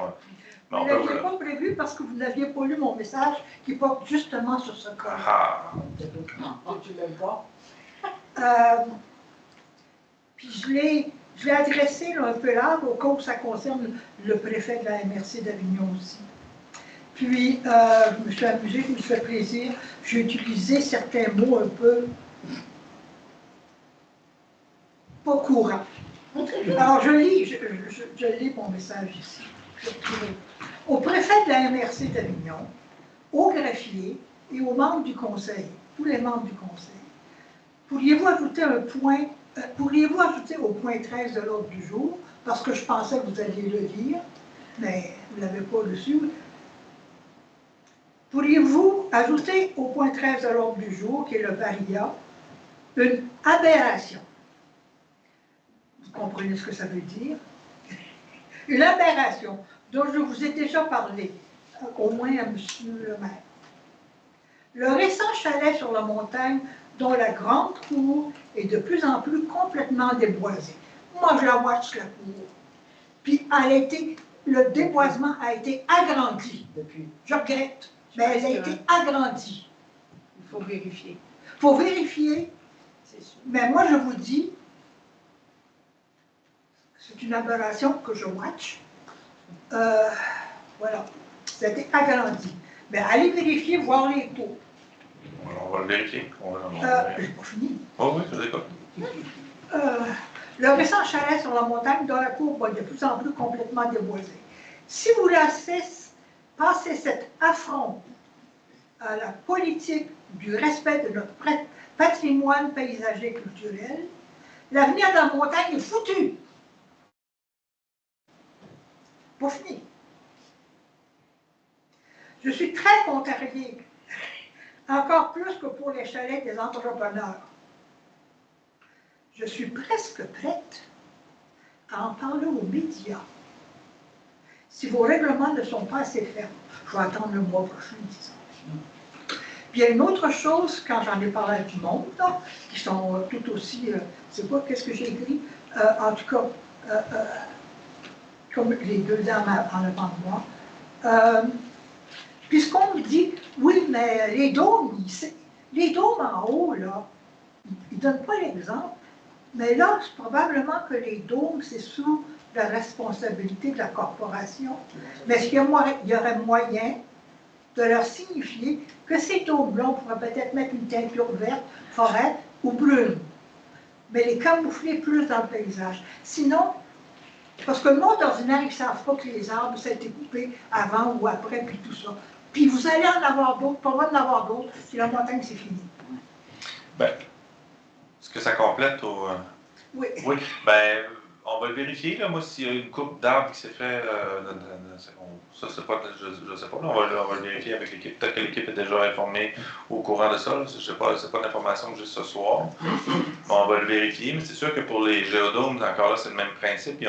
Vous ne l'aviez pas prévu parce que vous n'aviez pas lu mon message qui porte justement sur ce cas. Ah! Tu l'aimes pas? Puis je l'ai adressé là, un peu large au cas où ça concerne le préfet de la MRC d'Avignon aussi. Puis, je me suis amusée, je me suis fait plaisir. J'ai utilisé certains mots un peu pas courants. Alors, je lis mon message ici. Au préfet de la MRC d'Avignon, au greffier et aux membres du conseil, tous les membres du conseil, pourriez-vous ajouter au point 13 de l'ordre du jour, parce que je pensais que vous alliez le lire, mais vous ne l'avez pas reçu. Pourriez-vous ajouter au point 13 de l'ordre du jour, qui est le varia, une aberration? Vous comprenez ce que ça veut dire? Une aberration dont je vous ai déjà parlé, au moins à M. le maire. Le récent chalet sur la montagne, dont la grande cour est de plus en plus complètement déboisée. Moi, je la watch, la cour. Puis, le déboisement a été agrandi. Je regrette, mais elle a été agrandie. Il faut vérifier. Il faut vérifier. Mais moi, je vous dis, c'est une aberration que je watch. Voilà. Ça a été agrandi. Mais allez vérifier, voir les taux. On va le vérifier. J'ai pas fini. Oh oui, je l'écoute. Le récent chalet sur la montagne dont la cour va de plus en plus complètement déboisée. Si vous laissez passer cet affront à la politique du respect de notre patrimoine paysager culturel, l'avenir de la montagne est foutu. Pour finir. Je suis très contrariée, encore plus que pour les chalets des entrepreneurs. Je suis presque prête à en parler aux médias. Si vos règlements ne sont pas assez fermes, je vais attendre le mois prochain, disons. Puis il y a une autre chose, quand j'en ai parlé à du monde, là, qui sont tout aussi, c'est quoi, qu'est-ce que j'ai écrit? En tout cas, comme les deux dames en avant de moi, puisqu'on me dit, oui, mais les dômes en haut, là, ils ne donnent pas l'exemple, mais là, c'est probablement que les dômes, c'est sous la responsabilité de la corporation. Mais est-ce qu'il y aurait moyen de leur signifier que ces dômes-là, on pourrait peut-être mettre une teinture verte, forêt ou brune, mais les camoufler plus dans le paysage. Sinon, parce que le monde ordinaire, ils ne savent pas que les arbres, ça a été coupé avant ou après, puis tout ça. Puis vous allez en avoir d'autres, pas loin d'en avoir d'autres, puis la montagne, c'est fini. Bien, est-ce que ça complète au... Oui. Oui, bien, on va le vérifier, là, moi, s'il y a une coupe d'arbres qui s'est fait, ça, c'est pas, je ne sais pas, là, on va le vérifier avec l'équipe. Peut-être que l'équipe est déjà informée au courant de ça, là, je sais pas, c'est pas l'information que j'ai ce soir. On va le vérifier, mais c'est sûr que pour les géodomes, encore là, c'est le même principe.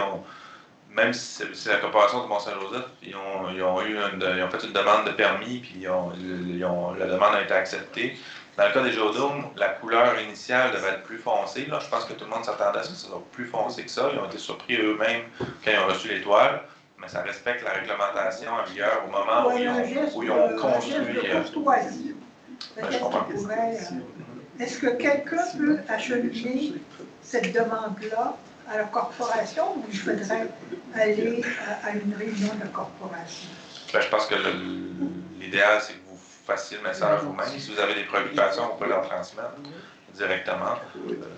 Même si c'est la corporation du Mont-Saint-Joseph, ils ont fait une demande de permis, puis la demande a été acceptée. Dans le cas des géodomes, la couleur initiale devait être plus foncée. Là, je pense que tout le monde s'attendait à ce que ça soit plus foncé que ça. Ils ont été surpris eux-mêmes quand ils ont reçu l'étoile, mais ça respecte la réglementation en vigueur au moment où ils ont construit. Je comprends. Est-ce que quelqu'un peut acheminer cette demande-là à la corporation ou il faudrait aller à une réunion de la corporation? Ben, je pense que l'idéal, c'est que vous fassiez le message vous-même. Si vous avez des préoccupations, vous pouvez leur transmettre directement.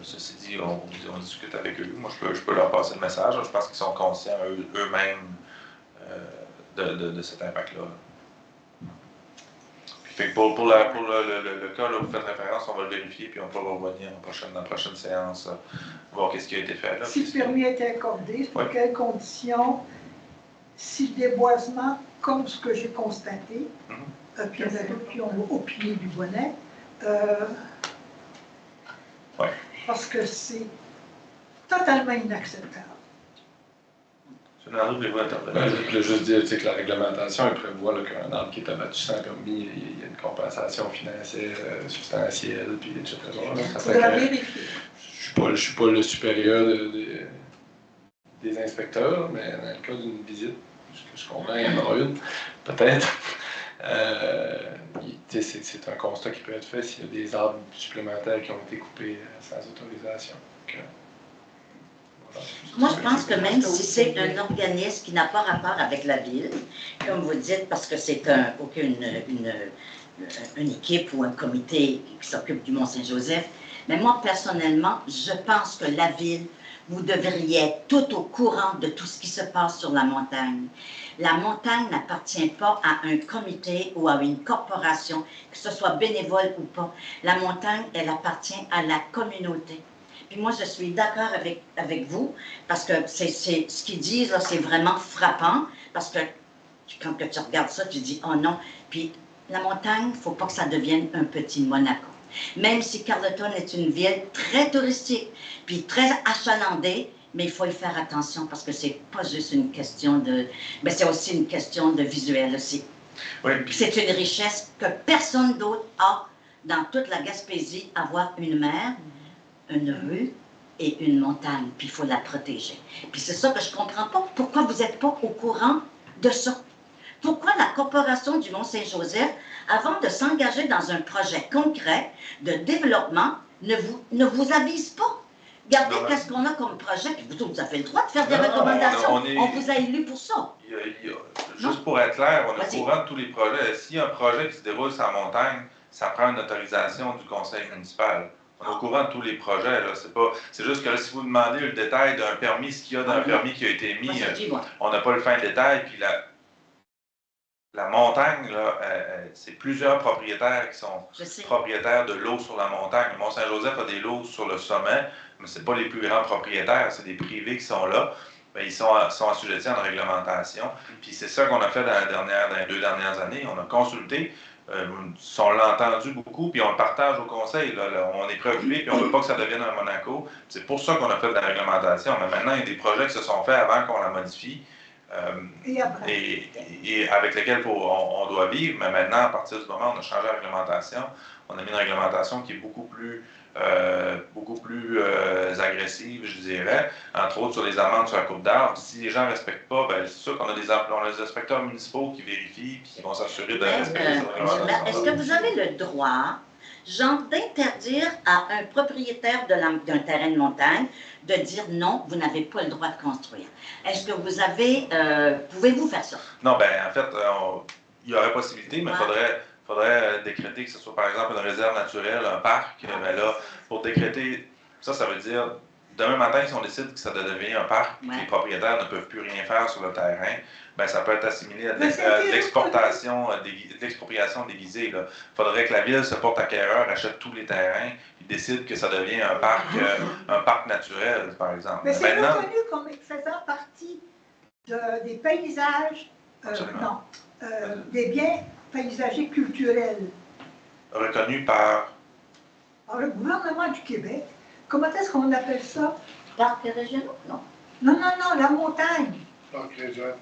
Ceci dit, on discute avec eux. Moi, je peux leur passer le message. Je pense qu'ils sont conscients eux-mêmes de cet impact-là. Pour le cas là, où vous faites référence, on va le vérifier puis on peut revenir dans la prochaine séance, voir ce qui a été fait. Là, si le permis a été accordé, pour quelles conditions, si le déboisement, comme ce que j'ai constaté, puis il y en a d'autres qui ont opiné du bonnet, parce que c'est totalement inacceptable. Je voulais juste dire que la réglementation elle prévoit qu'un arbre qui est abattu sans permis, il y a une compensation financière substantielle, puis etc. Je ne suis pas le supérieur des inspecteurs, mais dans le cas d'une visite, ce que je comprends, il y en aura une, peut-être. c'est un constat qui peut être fait s'il y a des arbres supplémentaires qui ont été coupés sans autorisation. Donc, voilà. Moi, je pense que même si c'est un organisme qui n'a pas rapport avec la ville, comme vous dites, parce que c'est une équipe ou un comité qui s'occupe du Mont-Saint-Joseph, mais moi, personnellement, je pense que la ville, vous devriez être tout au courant de tout ce qui se passe sur la montagne. La montagne n'appartient pas à un comité ou à une corporation, que ce soit bénévole ou pas. La montagne, elle appartient à la communauté. Puis moi, je suis d'accord avec vous, parce que ce qu'ils disent, là, c'est vraiment frappant, parce que quand tu regardes ça, tu dis, oh non. Puis la montagne, il ne faut pas que ça devienne un petit Monaco. Même si Carleton est une ville très touristique, puis très achalandée, mais il faut y faire attention parce que c'est pas juste une question de... Mais c'est aussi une question de visuel aussi. Oui, c'est une richesse que personne d'autre a dans toute la Gaspésie, avoir une mer, une rue et une montagne, puis il faut la protéger. Puis c'est ça que je comprends pas. Pourquoi vous n'êtes pas au courant de ça? Pourquoi la Corporation du Mont-Saint-Joseph, avant de s'engager dans un projet concret de développement, ne vous avise pas? Regardez qu'est-ce qu'on a comme projet, puis vous avez le droit de faire des recommandations. On vous a élu pour ça. Juste pour être clair, on est au courant de tous les projets. S'il y a un projet qui se déroule sur la montagne, ça prend une autorisation du conseil municipal. On est au courant de tous les projets. C'est juste que là, si vous demandez le détail d'un permis, ce qu'il y a dans un permis qui a été mis, on n'a pas le fin détail. Puis la montagne, c'est plusieurs propriétaires qui sont propriétaires de l'eau sur la montagne. Le Mont-Saint-Joseph a des lots sur le sommet, mais ce n'est pas les plus grands propriétaires, c'est des privés qui sont là. Bien, ils sont assujettis à une réglementation. Puis c'est ça qu'on a fait dans les 2 dernières années. On a consulté, on l'a entendu beaucoup, puis on le partage au conseil. On est préoccupé, puis on ne veut pas que ça devienne un Monaco. C'est pour ça qu'on a fait de la réglementation. Mais maintenant, il y a des projets qui se sont faits avant qu'on la modifie. Et avec lesquels on doit vivre, mais maintenant, à partir du moment où on a changé la réglementation, on a mis une réglementation qui est beaucoup plus agressive, je dirais, entre autres sur les amendes sur la coupe d'arbre. Si les gens ne respectent pas, ben, c'est sûr qu'on a des inspecteurs municipaux qui vérifient et qui vont s'assurer de respecter cette réglementation. Est-ce que vous avez le droit, genre, d'interdire à un propriétaire d'un terrain de montagne de dire non, vous n'avez pas le droit de construire? Est-ce que vous avez... pouvez-vous faire ça? Non, bien, en fait, il y aurait possibilité, mais il faudrait décréter que ce soit, par exemple, une réserve naturelle, un parc. Mais là, pour décréter, ça veut dire, demain matin, si on décide que ça devient un parc, que les propriétaires ne peuvent plus rien faire sur le terrain, bien, ça peut être assimilé à de l'expropriation déguisée. Il faudrait que la ville se porte acquéreur, achète tous les terrains, et décide que ça devient un parc naturel, par exemple. Mais c'est reconnu comme faisant partie des paysages, des biens paysagers culturels. Reconnu par le gouvernement du Québec. Comment est-ce qu'on appelle ça? Parcs régionaux? Non. Non, la montagne. Parc régional.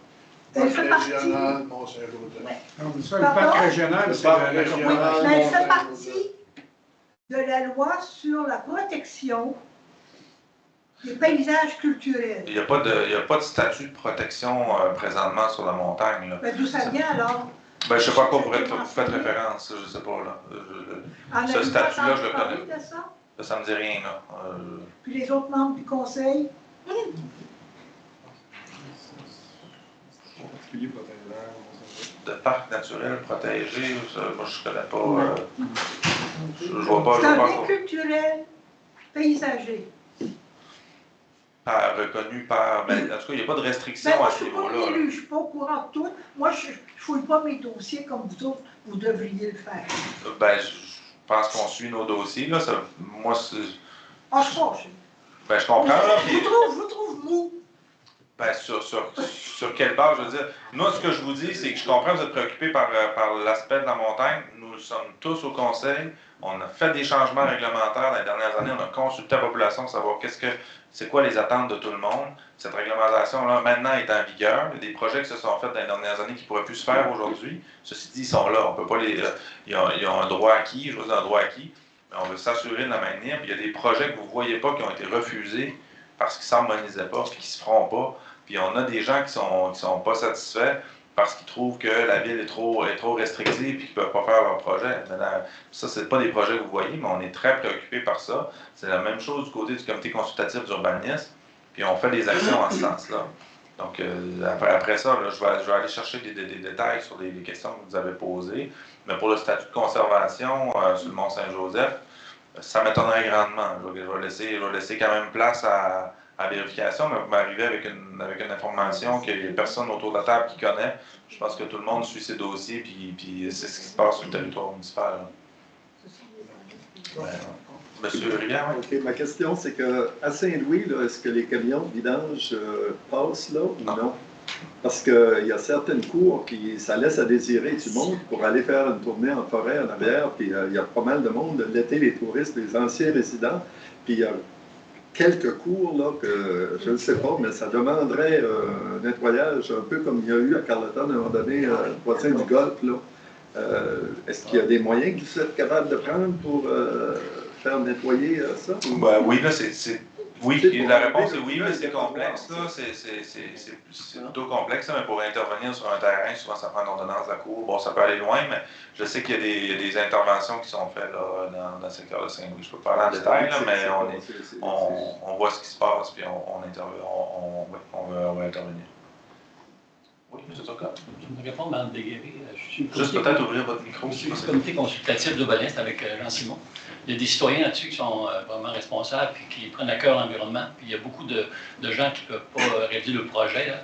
Elle fait partie. Mont-Saint-Joseph. Le parc régional, c'est mais elle fait partie de la loi sur la protection des paysages culturels. Il n'y a pas de statut de protection présentement sur la montagne. Mais d'où ça vient alors? Ben, je ne sais pas à quoi vous faites référence, je ne sais pas. Là. Ce statut-là, je le connais. Ça ne me dit rien. Là. Puis les autres membres du conseil? De parc naturel protégé, moi je ne connais pas. Je vois pas. C'est un bien culturel, paysager. Reconnu par. Ben, en tout cas, il n'y a pas de restriction à ce niveau-là. Je ne suis pas au courant de tout. Moi, je ne fouille pas mes dossiers comme vous autres, vous devriez le faire. Ben, je pense qu'on suit nos dossiers. Là. Moi, c'est. Ah, je pense. Ben, je comprends. Là, puis... Je vous trouve mou. Ben, sur quelle base, je veux dire? Moi, ce que je vous dis, c'est que je comprends que vous êtes préoccupé par l'aspect de la montagne. Nous sommes tous au conseil. On a fait des changements réglementaires dans les dernières années. On a consulté la population pour savoir c'est quoi les attentes de tout le monde. Cette réglementation-là, maintenant, est en vigueur. Il y a des projets qui se sont faits dans les dernières années qui ne pourraient plus se faire aujourd'hui. Ceci dit, ils sont là. On peut pas ils ont un droit acquis, je veux dire un droit acquis. Mais on veut s'assurer de la maintenir. Puis il y a des projets que vous ne voyez pas qui ont été refusés parce qu'ils ne s'harmonisaient pas, puis qui ne se feront pas. Puis on a des gens qui sont pas satisfaits parce qu'ils trouvent que la ville est trop restrictive et qu'ils ne peuvent pas faire leur projet. Maintenant, ça, ce n'est pas des projets que vous voyez, mais on est très préoccupés par ça. C'est la même chose du côté du comité consultatif d'urbanisme, puis on fait des actions en ce sens-là. Donc, après ça, là, je vais aller chercher des détails sur les questions que vous avez posées. Mais pour le statut de conservation sur le Mont-Saint-Joseph, ça m'étonnerait grandement. Je vais laisser quand même place à vérification, mais vous m'arrivez avec une information qu'il n'y a personne autour de la table qui connaît. Je pense que tout le monde suit ses dossiers, puis c'est ce qui se passe sur le territoire municipal. Monsieur Rivière, oui. OK, ma question, c'est qu'à Saint-Louis, est-ce que les camions de vidange passent là ou non? Parce qu'il y a certaines cours qui, ça laisse à désirer. Tu montes pour aller faire une tournée en forêt en arrière, puis il y a pas mal de monde. L'été, les touristes, les anciens résidents, puis il y a quelques cours là, que je ne sais pas, mais ça demanderait un nettoyage, un peu comme il y a eu à Carleton à un moment donné, voisin du Golfe. Est-ce qu'il y a des moyens que vous êtes capable de prendre pour faire nettoyer ça? Oui, là, oui, la réponse est oui, mais c'est complexe. C'est plutôt complexe, mais pour intervenir sur un terrain, souvent ça prend une ordonnance de la cour. Bon, ça peut aller loin, mais je sais qu'il y a des interventions qui sont faites là, dans le secteur de Saint-Louis. Je peux pas parler en détail, là, mais on voit ce qui se passe, puis on va intervenir. Oui, M. Turcotte. Je me réponds, Mme Déguerry. Juste peut-être ouvrir votre micro. Je suis du comité consultatif d'urbanisme avec Jean Simon. Il y a des citoyens là-dessus qui sont vraiment responsables et qui prennent à cœur l'environnement. Puis il y a beaucoup de gens qui ne peuvent pas réaliser le projet. Là.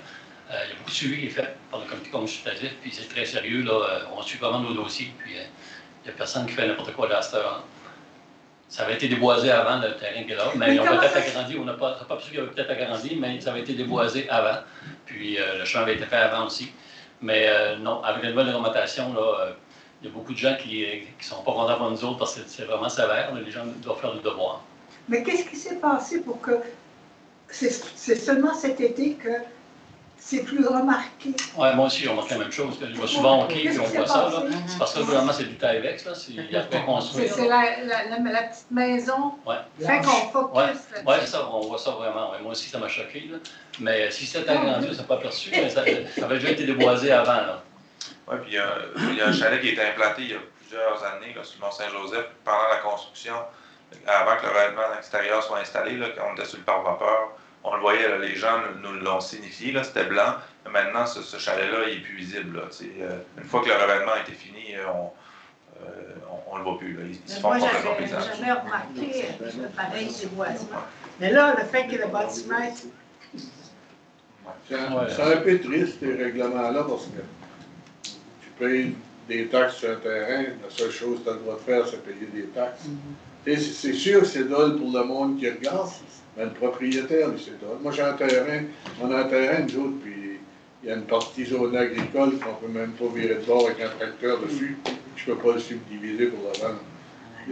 Il y a beaucoup de suivi qui est fait par le comité consultatif, puis c'est très sérieux. Là. On suit vraiment nos dossiers, puis il n'y a personne qui fait n'importe quoi là à cette heure. Ça avait été déboisé avant le terrain qui est là, mais ils ont peut-être agrandi. On n'a pas sûr qu'il y avait peut-être agrandi, mais ça avait été déboisé avant. Puis le chemin avait été fait avant aussi. Mais non, avec la nouvelle réglementation, là, il y a beaucoup de gens qui ne sont pas contents pour nous autres parce que c'est vraiment sévère. Là, les gens doivent faire le devoir. Mais qu'est-ce qui s'est passé pour que... C'est seulement cet été que c'est plus remarqué. Oui, moi aussi, j'ai remarqué la même chose. Je vais souvent au quai et on voit ça. C'est parce que vraiment, c'est du Taillevex. Il a fait construire. C'est la petite maison. Ouais. Fait qu'on focus. Oui, c'est ça, on voit ça vraiment. Ouais. Moi aussi, ça m'a choqué. Là. Mais si c'était agrandi, ça n'a pas perçu. Mais ça avait déjà été déboisé avant. Oui, puis il y a un chalet qui a été implanté il y a plusieurs années là, sur le Mont-Saint-Joseph pendant la construction, avant que le revêtement extérieur soit installé, là, quand on était sur le pare-vapeur. On le voyait, là, les gens nous l'ont signifié, c'était blanc. Mais maintenant, ce chalet-là, il est plus visible. Là, une fois que le revêtement a été fini, on ne le voit plus. Là. Ils se font complètement paysage. Moi, j'avais remarqué pareil déboisement. Mais là, le fait que le bâtiment... C'est un peu triste, ces règlements-là, parce que tu payes des taxes sur un terrain, la seule chose que tu as le droit de faire, c'est payer des taxes. C'est sûr que c'est drôle pour le monde qui regarde, mais le propriétaire, lui, c'est drôle. Moi, j'ai un terrain, on a un terrain, nous autres, puis il y a une partie zone agricole qu'on ne peut même pas virer de bord avec un tracteur dessus. Je ne peux pas le subdiviser pour la vendre.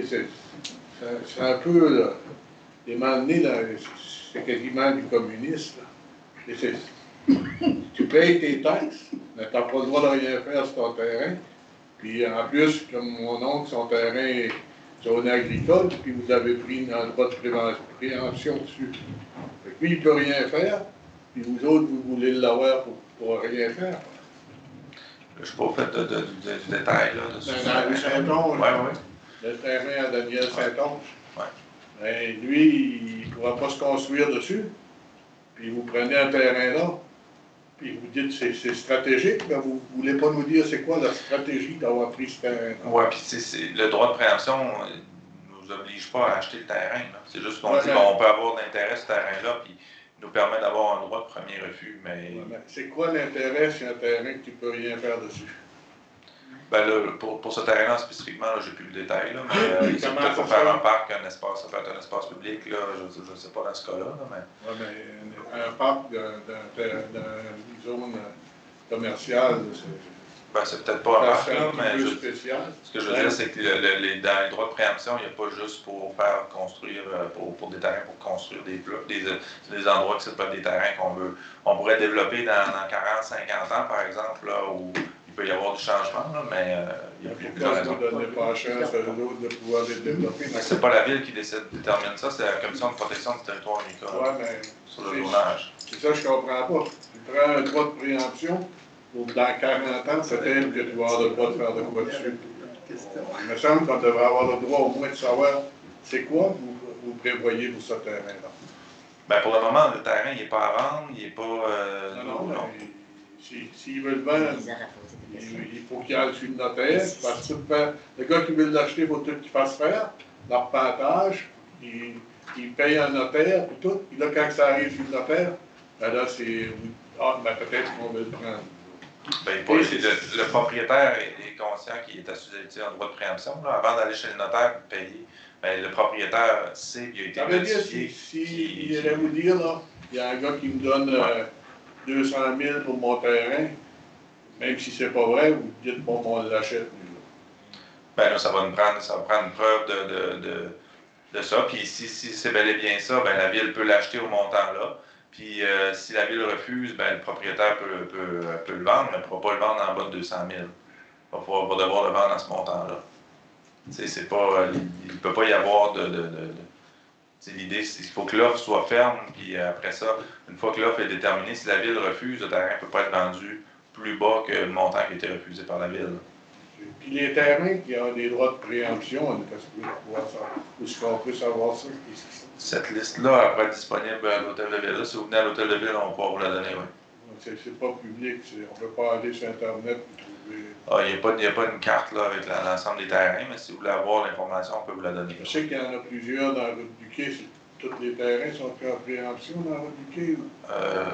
C'est un peu, là, les manés, là, c'est quasiment du communisme. Tu payes tes taxes, mais tu n'as pas le droit de rien faire sur ton terrain. Puis en plus, comme mon oncle, son terrain est zone agricole, puis vous avez pris un droit de préemption dessus. Fait que lui, il ne peut rien faire, puis vous autres, vous voulez l'avoir pour rien faire. Je ne suis pas au fait du détail là, dessus. Dans le Saint-Onge, le terrain à Daniel Saint-Onge. Ben, lui, il ne pourra pas se construire dessus. Puis vous prenez un terrain là, puis vous dites que c'est stratégique, mais vous ne voulez pas nous dire c'est quoi la stratégie d'avoir pris ce terrain-là. Oui, puis le droit de préemption ne nous oblige pas à acheter le terrain. C'est juste qu'on dit qu'on peut avoir d'intérêt ce terrain-là, puis il nous permet d'avoir un droit de premier refus. Mais c'est quoi l'intérêt sur un terrain que tu ne peux rien faire dessus? Ben là, pour ce terrain-là spécifiquement, je n'ai plus le détail, là, mais peut-être pour faire un parc, un espace, ça peut être un espace public, là, je ne sais pas dans ce cas-là. Mais... Oui, mais un parc d'une zone commerciale, c'est peut-être pas un parc, là, mais ce que je veux dire, c'est que dans les droits de préemption, il n'y a pas juste pour faire construire, pour des terrains, pour construire des endroits qui peuvent être des terrains on pourrait développer dans 40, 50 ans, par exemple, là, où il peut y avoir du changement, là, mais il n'y a plus de raison. Vous ne donnez pas la chance à l'autre de pouvoir les développer. C'est pas la ville qui détermine ça, c'est la Commission de protection du territoire agricole sur le zonage. C'est ça que je ne comprends pas. Tu prends un droit de préemption, dans 40 ans, c'est elle que tu vas avoir le droit de faire de quoi dessus. Il me semble qu'on devrait avoir le droit au moins de savoir c'est quoi vous prévoyez pour ce terrain-là. Ben pour le moment, le terrain, il n'est pas à vendre, il n'est pas... non. S'ils veulent vendre, il faut qu'il aille sur le notaire, parce que le gars qui veut l'acheter, il faut tout qu'il fasse faire, l'arpentage, il paye un notaire, puis tout, puis là, quand ça arrive sur le notaire, ben là, c'est... Ah, ben peut-être qu'on veut le prendre. Ben, le propriétaire est conscient qu'il est assujetti en droit de préemption. Là, avant d'aller chez le notaire et payer, ben, le propriétaire sait qu'il a été notifié. Il allait vous dire, là, il y a un gars qui me donne 200 000 pour mon terrain, même si c'est pas vrai, vous dites, bon, on l'achète. Ben là, ça va prendre preuve de ça. Puis si c'est bel et bien ça, ben la ville peut l'acheter au montant là. Puis si la ville refuse, ben le propriétaire peut le vendre, mais il ne pourra pas le vendre en bas de 200 000. Il va devoir le vendre à ce montant-là. C'est pas, il ne peut pas y avoir l'idée, il faut que l'offre soit ferme, puis après ça, une fois que l'offre est déterminée, si la ville refuse, le terrain ne peut pas être vendu plus bas que le montant qui a été refusé par la ville. Puis les terrains qui ont des droits de préemption, où est-ce qu'on peut savoir ça? Cette liste-là va être disponible à l'hôtel de ville. Là, si vous venez à l'hôtel de ville, on va pouvoir vous la donner, oui. C'est pas public, on ne peut pas aller sur Internet et trouver... Ah, il n'y a pas une carte là, avec l'ensemble des terrains, mais si vous voulez avoir l'information, on peut vous la donner. Je sais qu'il y en a plusieurs dans la route du quai. Tous les terrains sont en préemption dans la route du quai?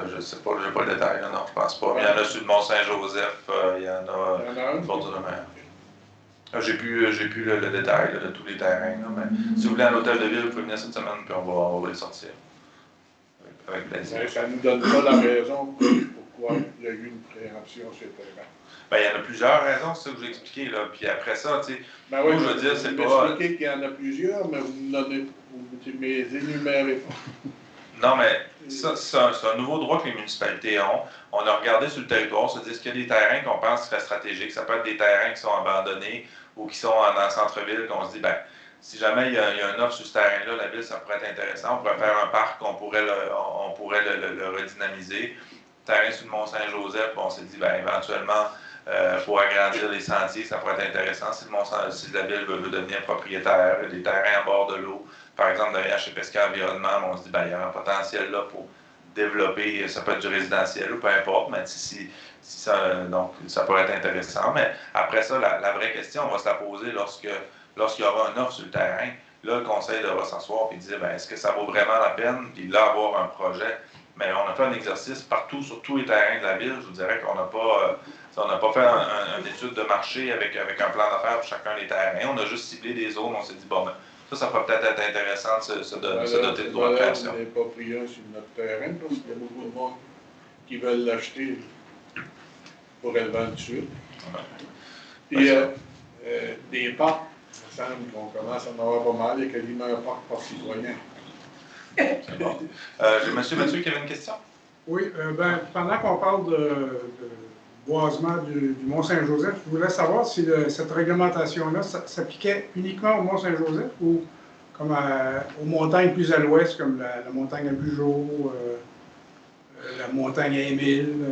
Je ne sais pas, je n'ai pas le détail, non, je pense pas. Mais il y en a sur le Mont-Saint-Joseph, il y en a une porte de mer. J'ai plus le détail de tous les terrains, là, mais si vous voulez à l'hôtel de ville, vous pouvez venir cette semaine, puis on va les sortir. Avec plaisir. Ça ne nous donne pas la raison pourquoi il y a eu une préemption sur le terrain. Ben, il y en a plusieurs raisons, c'est ça que je vous ai expliqué, là. Puis après ça, tu sais, ben oui, je veux dire, c'est pas... Vous m'expliquez qu'il y en a plusieurs, mais vous me énumérez pas. Non, mais ça, c'est un nouveau droit que les municipalités ont. On a regardé sur le territoire, se dit qu'il y a des terrains qu'on pense seraient stratégiques. Ça peut être des terrains qui sont abandonnés ou qui sont dans le centre-ville, qu'on se dit, ben, si jamais il y a une offre sur ce terrain-là, la ville, ça pourrait être intéressant. On pourrait faire un parc, on pourrait le redynamiser. Terrain sur le Mont-Saint-Joseph, on s'est dit, ben, éventuellement, pour agrandir les sentiers, ça pourrait être intéressant. Si la ville veut devenir propriétaire, des terrains à bord de l'eau, par exemple, derrière chez Pesca Environnement, on se dit, ben, il y a un potentiel là pour développer, ça peut être du résidentiel ou peu importe, mais donc, ça pourrait être intéressant. Mais après ça, la vraie question, on va se la poser lorsqu'il y aura une offre sur le terrain. Là, le conseil devra s'asseoir et dire, ben, est-ce que ça vaut vraiment la peine? Puis là, avoir un projet. Mais on a fait un exercice partout, sur tous les terrains de la ville. Je vous dirais qu'on n'a pas fait une étude de marché avec un plan d'affaires pour chacun des terrains. On a juste ciblé des zones. On s'est dit, bon, ben, ça pourrait peut-être être intéressant de se doter de droits de création. On n'est pas pris un sur notre terrain parce qu'il y a beaucoup de monde qui veulent l'acheter pour le vendre tout de suite. Puis, des parcs, il me semble qu'on commence à en avoir pas mal. Il y a quasiment un parc par citoyen. C'est bon. J'ai M. Mathieu qui avait une question. Oui, pendant qu'on parle de boisement du Mont-Saint-Joseph, je voulais savoir si cette réglementation-là s'appliquait uniquement au Mont-Saint-Joseph ou comme aux montagnes plus à l'ouest, comme la montagne à Bugeaud, la montagne à Émile.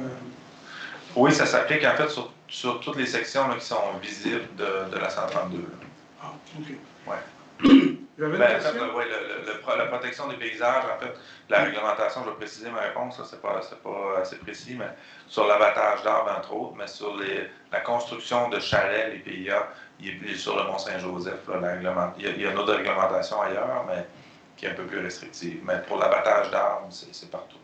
Oui, ça s'applique en fait sur toutes les sections là, qui sont visibles de la 132. Là. Ah, OK. Ouais. En fait, la protection des paysages, en fait, la réglementation, je vais préciser ma réponse, c'est pas assez précis, mais sur l'abattage d'arbres, entre autres, mais sur la construction de chalets, les PIA, il est sur le Mont-Saint-Joseph. Il y a une autre réglementation ailleurs, mais qui est un peu plus restrictive. Mais pour l'abattage d'arbres, c'est partout.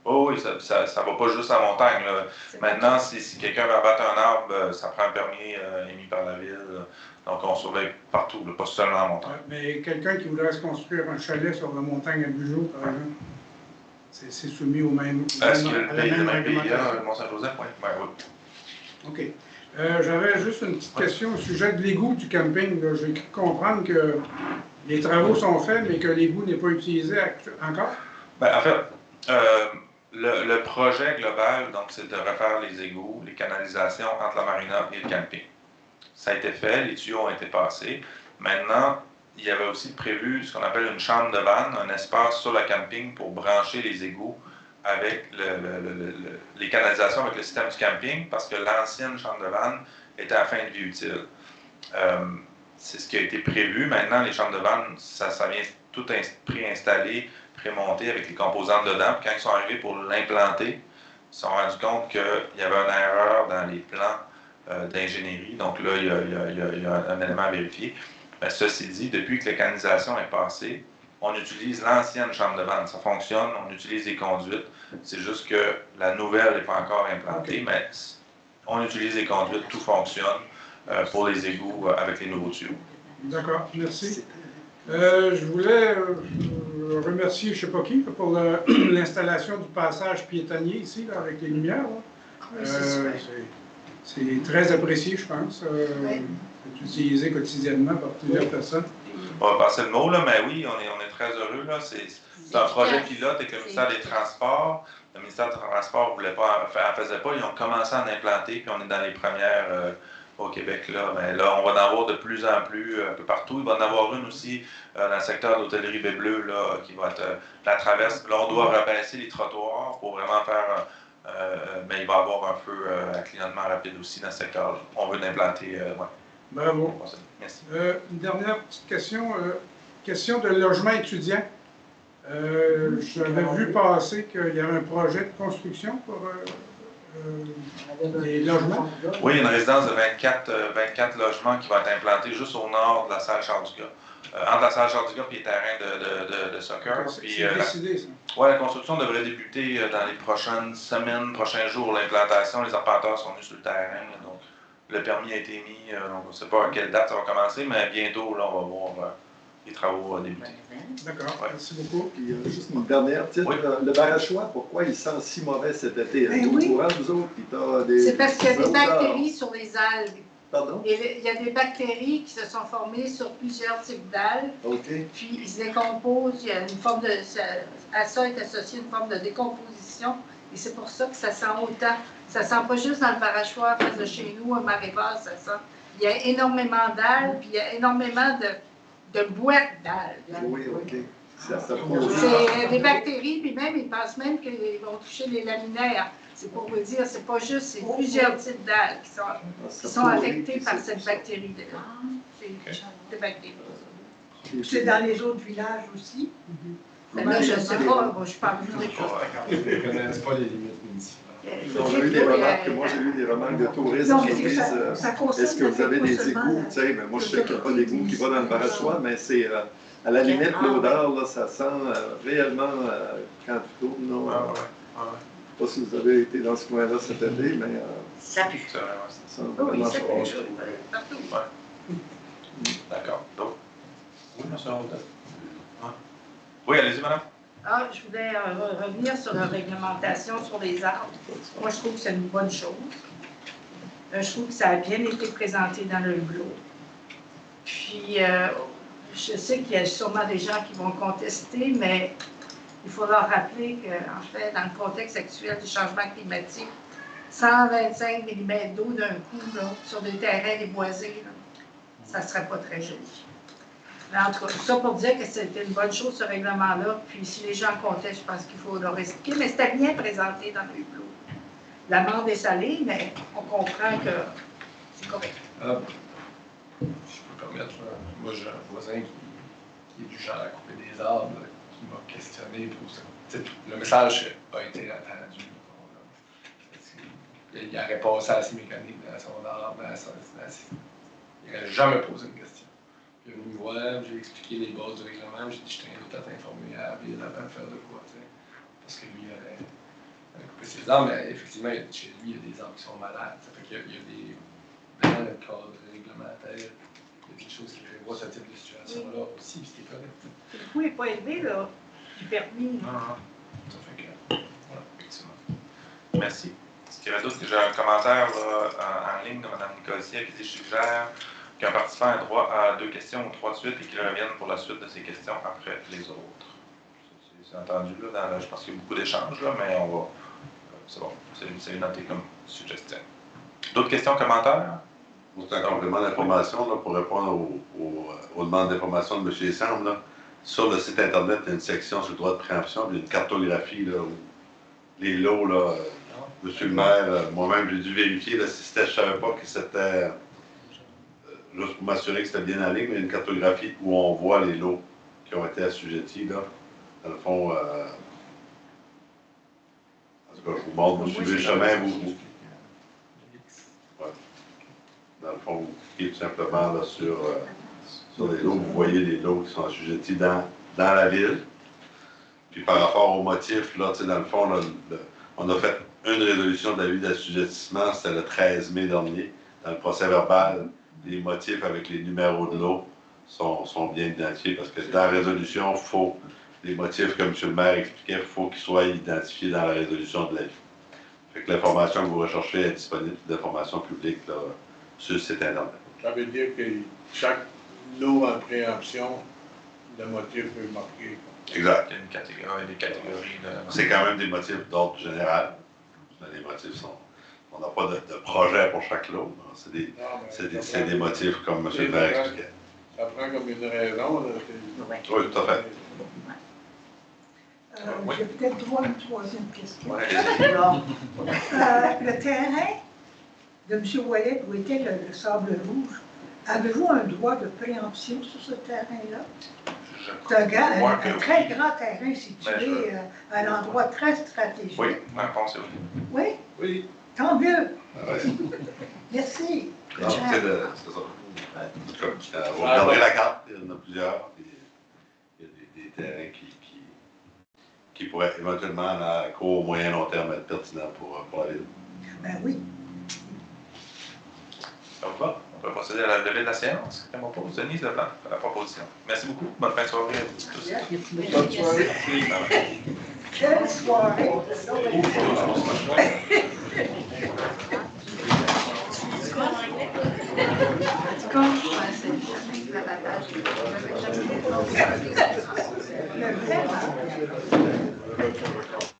Oh oui, ça ne va pas juste en montagne. Là. Maintenant, si quelqu'un veut abattre un arbre, ça prend un permis émis par la ville. Là. Donc, on surveille partout, là, pas seulement en montagne. Mais quelqu'un qui voudrait se construire un chalet sur la montagne à Bugeaud, par exemple, c'est soumis au même... Est-ce qu'il y a le même pays, le Mont-Saint-Joseph? Oui. Ben, oui. OK. J'avais juste une petite question au sujet de l'égout du camping. J'ai cru comprendre que les travaux sont faits, mais que l'égout n'est pas utilisé encore? Ben, en fait, le projet global, donc, c'est de refaire les égouts, les canalisations entre la marina et le camping. Ça a été fait, les tuyaux ont été passés. Maintenant, il y avait aussi prévu ce qu'on appelle une chambre de vanne, un espace sur le camping pour brancher les égouts avec les canalisations, avec le système du camping, parce que l'ancienne chambre de vanne était à fin de vie utile. C'est ce qui a été prévu. Maintenant, les chambres de vanne, ça vient tout préinstallé, prémonté avec les composantes dedans. Puis quand ils sont arrivés pour l'implanter, ils se sont rendus compte qu'il y avait une erreur dans les plans d'ingénierie. Donc là, il y a un élément à vérifier. Mais ceci dit, depuis que la canalisation est passée, on utilise l'ancienne chambre de vanne. Ça fonctionne, on utilise les conduites. C'est juste que la nouvelle n'est pas encore implantée, mais on utilise les conduites, tout fonctionne pour les égouts avec les nouveaux tuyaux. D'accord, merci. Je voulais remercier je ne sais pas qui pour l'installation du passage piétonnier ici, là, avec les lumières. C'est très apprécié, je pense. C'est utilisé quotidiennement par plusieurs personnes. On va passer le mot, là, mais oui, on est très heureux. C'est un projet pilote avec le ministère des Transports. Le ministère des Transports en faisait pas. Ils ont commencé à en implanter, puis on est dans les premières au Québec. Là. Mais là, on va en avoir de plus en plus un peu partout. Il va en avoir une aussi dans le secteur de l'hôtellerie Baie-Bleue, là, qui va être la traverse. Là, on doit rabaisser les trottoirs pour vraiment faire... mais il va y avoir un feu à clignotement rapide aussi dans ce secteur-là. On veut l'implanter. Ouais. Bravo. Merci. Une dernière petite question. Question de logement étudiant. J'avais vu passer qu'il y avait un projet de construction pour des logements. Oui, il y a une résidence de 24 logements qui va être implantée juste au nord de la salle Charles-Dugas. Entre la salle Charles-Dugas et les terrains de soccer. C'est décidé, ça. Oui, la construction devrait débuter dans les prochaines semaines, prochains jours. L'implantation, les arpenteurs sont venus sur le terrain. Donc, le permis a été mis. Donc, on ne sait pas à quelle date ça va commencer, mais bientôt, là, on va voir les travaux débuter. D'accord, merci beaucoup. Puis, juste une dernière petite. Oui. Le Barachois, pourquoi il sent si mauvais cet été? Au courant, vous autres? C'est parce qu'il y a des bactéries sur les algues. Pardon? Il y a des bactéries qui se sont formées sur plusieurs types d'algues. Okay. Puis ils se décomposent. Il y a une forme de. À ça est associée une forme de décomposition. Et c'est pour ça que ça sent autant. Ça sent pas juste dans le Barachois, face de chez nous, à marée basse, ça sent. Il y a énormément d'algues, puis il y a énormément de boîtes d'algues. Oui, OK. C'est des bactéries, puis même, ils pensent même qu'ils vont toucher les laminaires. C'est pour vous dire, c'est pas juste, c'est plusieurs types d'algues qui sont affectés par cette bactérie-là. C'est des bactéries. C'est dans les autres villages aussi. Là, je ne sais pas, je parle du Ils ne connaissent pas les limites municipales. J'ai eu des remarques, moi j'ai eu des remarques de tourisme qui disent est-ce que vous avez des égouts? Mais moi je sais qu'il n'y a pas d'égout qui va dans le Barachois, mais c'est à la limite l'odeur, là, ça sent réellement quand tu tournes. Là, je ne sais pas si vous avez été dans ce coin-là cet été, mais ça pue. Ça sent vraiment fort. D'accord. Donc, oui, monsieur Rodin. Oui, allez-y, madame. Je voulais revenir sur la réglementation sur les arbres. Moi, je trouve que c'est une bonne chose. Je trouve que ça a bien été présenté dans le hublot. Puis, je sais qu'il y a sûrement des gens qui vont contester, mais il faut leur rappeler qu'en fait, dans le contexte actuel du changement climatique, 125 mm d'eau d'un coup là, sur des terrains déboisés, là, ça ne serait pas très joli. Mais en tout cas, ça pour dire que c'était une bonne chose, ce règlement-là. Puis si les gens comptaient, je pense qu'il faut leur expliquer. Mais c'était bien présenté dans le hublot. L'amende est salée, mais on comprend que c'est correct. Je peux permettre, moi j'ai un voisin qui est du genre à couper des arbres, qui m'a questionné pour ça. Le message a été attendu. Il aurait passé à ses mécaniques dans son arbre, il n'aurait jamais posé une question. Il est venu me voir, j'ai expliqué les bases du règlement, j'ai dit je t'invite à t'informer à la ville avant de faire de quoi, tu sais. Parce que lui, il aurait coupé ses arbres, mais effectivement, chez lui, il y a des arbres qui sont malades. Ça fait qu'il y a des. Dans le cadre réglementaire, il y a des choses qui prévoient ce type de situation-là aussi, puis c'est correct. Le coût n'est pas élevé, là, du permis. Non. Ça fait que. Voilà, effectivement. Merci. Est-ce qu'il y avait d'autres? J'ai un commentaire là, en ligne de Mme Nicole-Sier qui suggère qu'un participant a droit à 2 questions ou 3 de suite et qu'il revienne pour la suite de ses questions après les autres. C'est entendu, là, je pense qu'il y a beaucoup d'échanges, là, mais on va. C'est bon, c'est noté comme suggestion. D'autres questions, commentaires? C'est un complément d'information pour répondre aux demandes d'information de M. Essam. Sur le site Internet, il y a une section sur le droit de préemption, il y a une cartographie là, où les lots, là, monsieur le maire, moi-même, j'ai dû vérifier là, si c'était, je ne savais pas que c'était, juste pour m'assurer que c'était bien en ligne, mais une cartographie où on voit les lots qui ont été assujettis, là. Dans le fond, en tout cas, je vous montre, vous suivez le chemin, vous ouais. Dans le fond, vous cliquez tout simplement là, sur les lots, vous voyez les lots qui sont assujettis dans la ville. Puis par rapport au motif, là, dans le fond, là, on a fait une résolution de l'avis d'assujettissement, c'était le 13 mai dernier. Dans le procès verbal, les motifs avec les numéros de lots sont bien identifiés parce que dans la résolution, il faut, les motifs, comme M. le maire expliquait, il faut qu'ils soient identifiés dans la résolution de l'avis. Fait que l'information que vous recherchez est disponible, d'information publique là, sur le site Internet. Ça veut dire que chaque lot en préemption, le motif est marqué. Exact. Il y a une catégorie, des catégories. C'est quand même des motifs d'ordre général. Les motifs sont... On n'a pas de projet pour chaque lot. C'est des motifs comme M. le maire expliquait. Ça prend comme une raison. Là, oui, tout à fait. J'ai peut-être droit à une troisième question. Ouais, le terrain de M. Ouellet, où était le sable rouge, avez-vous un droit de préemption sur ce terrain-là? C'est un très grand terrain situé à un endroit très stratégique. Oui, ma réponse est oui. Oui? Oui. Tant mieux. Ah ouais. Merci. C'est ça. Vous regarderez la carte, il y en a plusieurs. Il y a des terrains qui pourraient éventuellement, à court, moyen, long terme, être pertinents pour la ville. Ben oui. Ça vous va? On peut procéder à la levée de la séance. Comment pas, Denise Leblanc, à la proposition. Merci beaucoup. Bonne fin de soirée à tous. Bonne soirée. Quelle soirée. Le vrai,